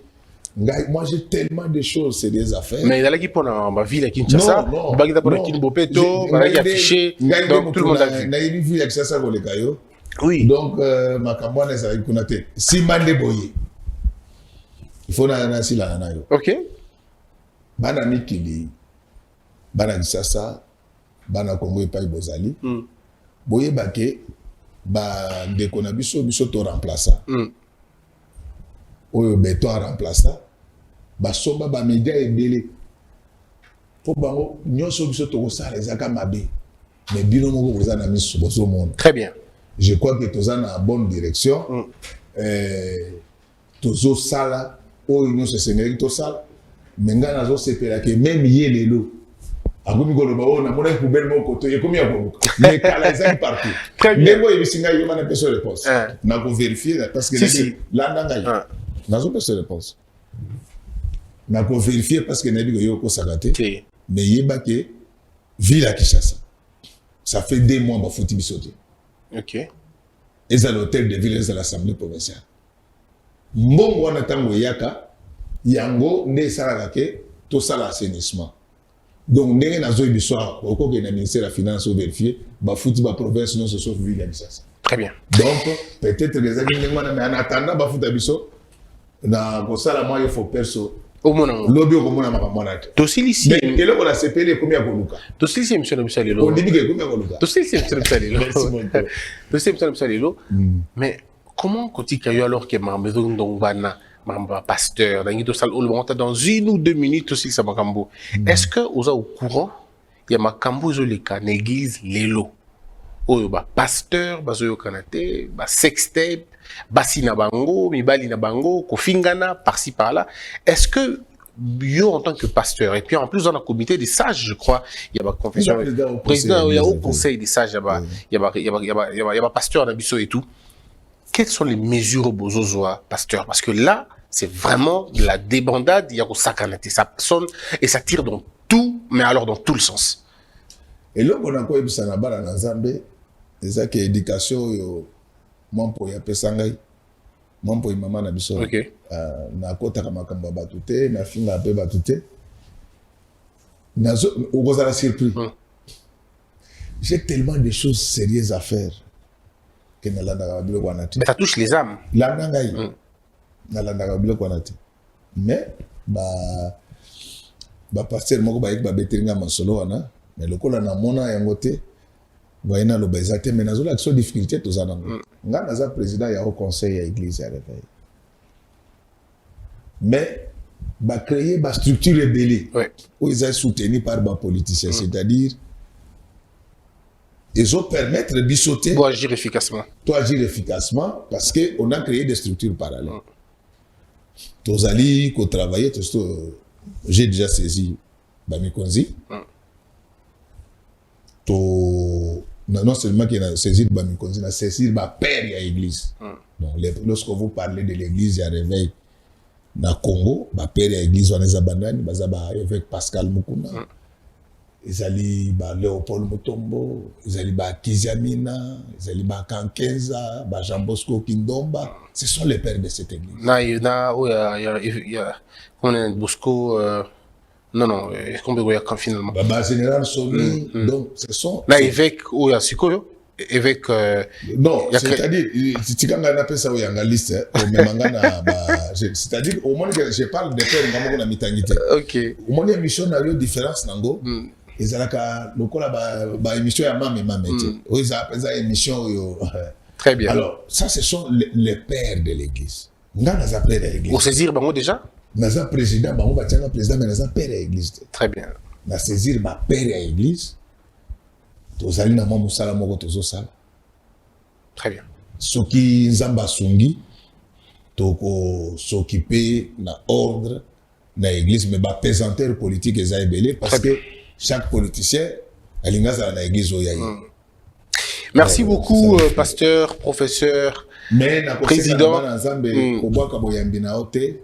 Moi, j'ai tellement de choses, c'est des affaires.
Mais il y a qui pour ma ville à Kinshasa, il y a pour Kinbopeto, il y a affiché, donc tout le monde a vu.
Il y a une ville à Kinshasa pour les cailloux.
Oui.
Donc, ma campagne, ça va être connecté. Si Mandé Boye, il faut na si la nayo.
Ok.
Bana Mikili, Bana Kinshasa, Bana Congo et Paï Bozali. Boye Baké, ba ndekona biso to remplaça. Oyo beton a remplacé basomba ba média ebele po bango nyonso biso to kosala ezaka mabe mais bino moko koza na miso boso monde.
Très bien.
Je crois que toza na bonne direction. Tozo sala oyo nyonso sengeleki to sala mais nga nazo sepela ke même ye lelo akomi koloba oyo na mona poubelle moko to ekomi ya bobuka mais kala ezaki partout.
Très bien.
Ndenge ebisinga yo mana peso réponse na ko vérifier parce que là ndanga nazo pesa réponse na ko vérifier parce que nabi ko yoko sakate mais yeba ke ville à Kinshasa ça fait 2 mois ba fouti bisote.
OK.
Et à l'hôtel de ville de l'Assemblée provinciale mbongo wana tango yaka yango ne sala ke to sala assainissement donc ndenge nazo biso ko ke na ministère de la finance au vérifier ba fouti ba province non sauf ville à Kinshasa.
Très bien.
Donc peut-être les amis ndenge wana mais en attendant ba fouti biso na kosala moi il faut perso
Au moins,
lobby au moins na
Tosil ici.
Mais quel est la CPL comme ya koluka.
Tosil ici monsieur Nabsalelo.
On dit que comme ya koluka.
Tosil ici monsieur Nabsalelo. Tosil monsieur Nabsalelo. Mais comment kotika yo alors que mambezo ndongwana mamba pasteur dangi to sal olmonta dans 1 ou 2 minutes Tosil sa makambo. Est-ce que vous êtes au courant il y a makambo zo leka na église lelo. Oyo ba pasteur bazoyo kanate ba sextape basi na bango mibali na bango kofingana par-ci par-là. Est-ce que yo en tant que pasteur et puis en plus dans le comité des sages je crois il y a ma confession président il y a au conseil des sages il y a pasteur d'Abisso et tout. Quelles sont les mesures au bozozoa pasteur parce que là c'est vraiment de la débandade il y a au sakanate ça sonne et ça tire dans tout mais alors dans tout le sens.
Et là on a quoi ça na bala na Nzambe eza que éducation yo mampo ya pesangai mampo mama na biso
OK
na kota kama kamba batute na finga pe batute nazo okozala surpris j'ai tellement de choses sérieuses à faire que na landa bilo kwa nati
mais ça touche les âmes
la ngai na landa bilo kwa nati mais ba pasteur moko ba ek ba beteringa masolo wana mais lokola na mona yango te voyez lo bezate mais nazo la action difficulté to zana nga naza président ya au conseil ya église ya réveil mais ba créer ba structure rebelle où ils sont soutenus par ba politiciens c'est-à-dire ils ont permettre de bisauter
pour agir efficacement
parce que on a créé des structures parallèles tozali ko travailler j'ai déjà saisi ba mikonzi non seulement qu'il a saisi le Bamikonzi, il a saisi le père de l'église. Donc, lorsque vous parlez de l'église, il y a réveil dans le Congo, le père de l'église, on est abandonné, avec Pascal Mukuna, ils allaient Léopold Mutombo, ils allaient Kiziamina, ils allaient Kankenza, Jean Bosco Kindomba. Ce sont les pères de cette église.
Il y a Bosco. Non, combien il y a finalement
général Soni, donc ce sont...
Là, évêque, ou Sikoyo évêque...
Non, c'est-à-dire, si tu appelles ça, il y a une liste, c'est-à-dire, au moins que je parle des pères, on a mis tangité.
Ok.
Au moins, il y a une mission, il y a une différence, nango. Ils ont une émission, il y a une émission. Ils ont une émission.
Très bien.
Alors, ça, ce sont les pères de l'église. On a les pères de l'église.
Pour saisir, déjà
naza président bango batanga président mais naza père à l'église
très bien
na saisir ba père à l'église tozali na mwa musala moko tozo sala
très bien
soki nzamba sungi toko s'occuper na ordre na église mais ba pesanteur politique eza ebele parce que chaque politicien alingaza na église oyayi
merci beaucoup pasteur professeur
mais na
président
na nzambe kobwaka boyambi na ote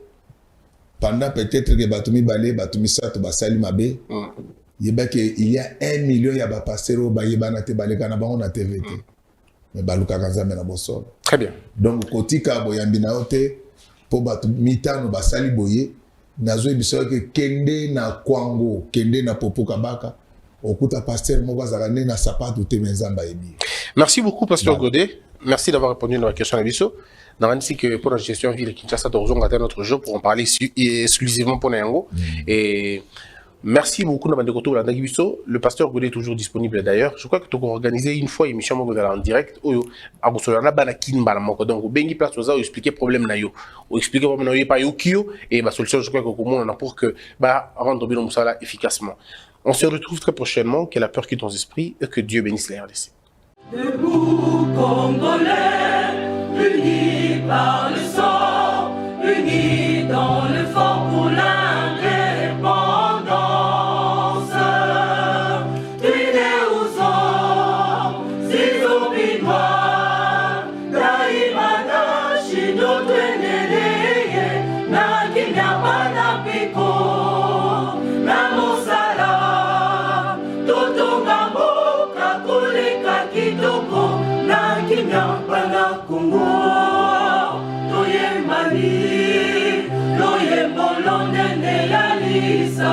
pendant peut-être que Batumi Balé, Batumi Sato, Basali Mabé, il y a 1 million de pasteurs qui ont été TVT. Mais Baluka Kanza mena bosol.
Très bien.
Donc, Kotika Boyambina Ote, pour Batumi Tano, Basali Boye, Nazo Ibiso que Kende na Kwango, Kende na Popo Kabaka, Okuta Pasteur Mobazarane na Sapato Temenzamba Ebi.
Merci beaucoup, Pasteur Godet. Merci d'avoir répondu à la question d'Abisso. Dans ainsi que pour la gestion ville Kinshasa Torzong à notre jour pour en parler exclusivement pour Nayango. Et merci beaucoup le pasteur Godet est toujours disponible d'ailleurs. Je crois que tu as organisé une fois une émission en direct où à Bosolana Banakin Balamoko donc bengi place aux expliquer problème nayo ou expliquer problème nayo pas yokio et ma solution je crois que comment on a pour que rendre bien Moussala efficacement. On se retrouve très prochainement, que la peur quitte ton esprit et que Dieu bénisse les RDC.
Debout Congolais, unis par le sang, unis dans le fort pour l'indépendance. Unis aux hommes, si obinois, daimana shindo tweneleye, na kimya bana piko, na mosala, totonga mboka koleka kitoko, na kimya bana Congo. Toye mbolo nene ya lisa.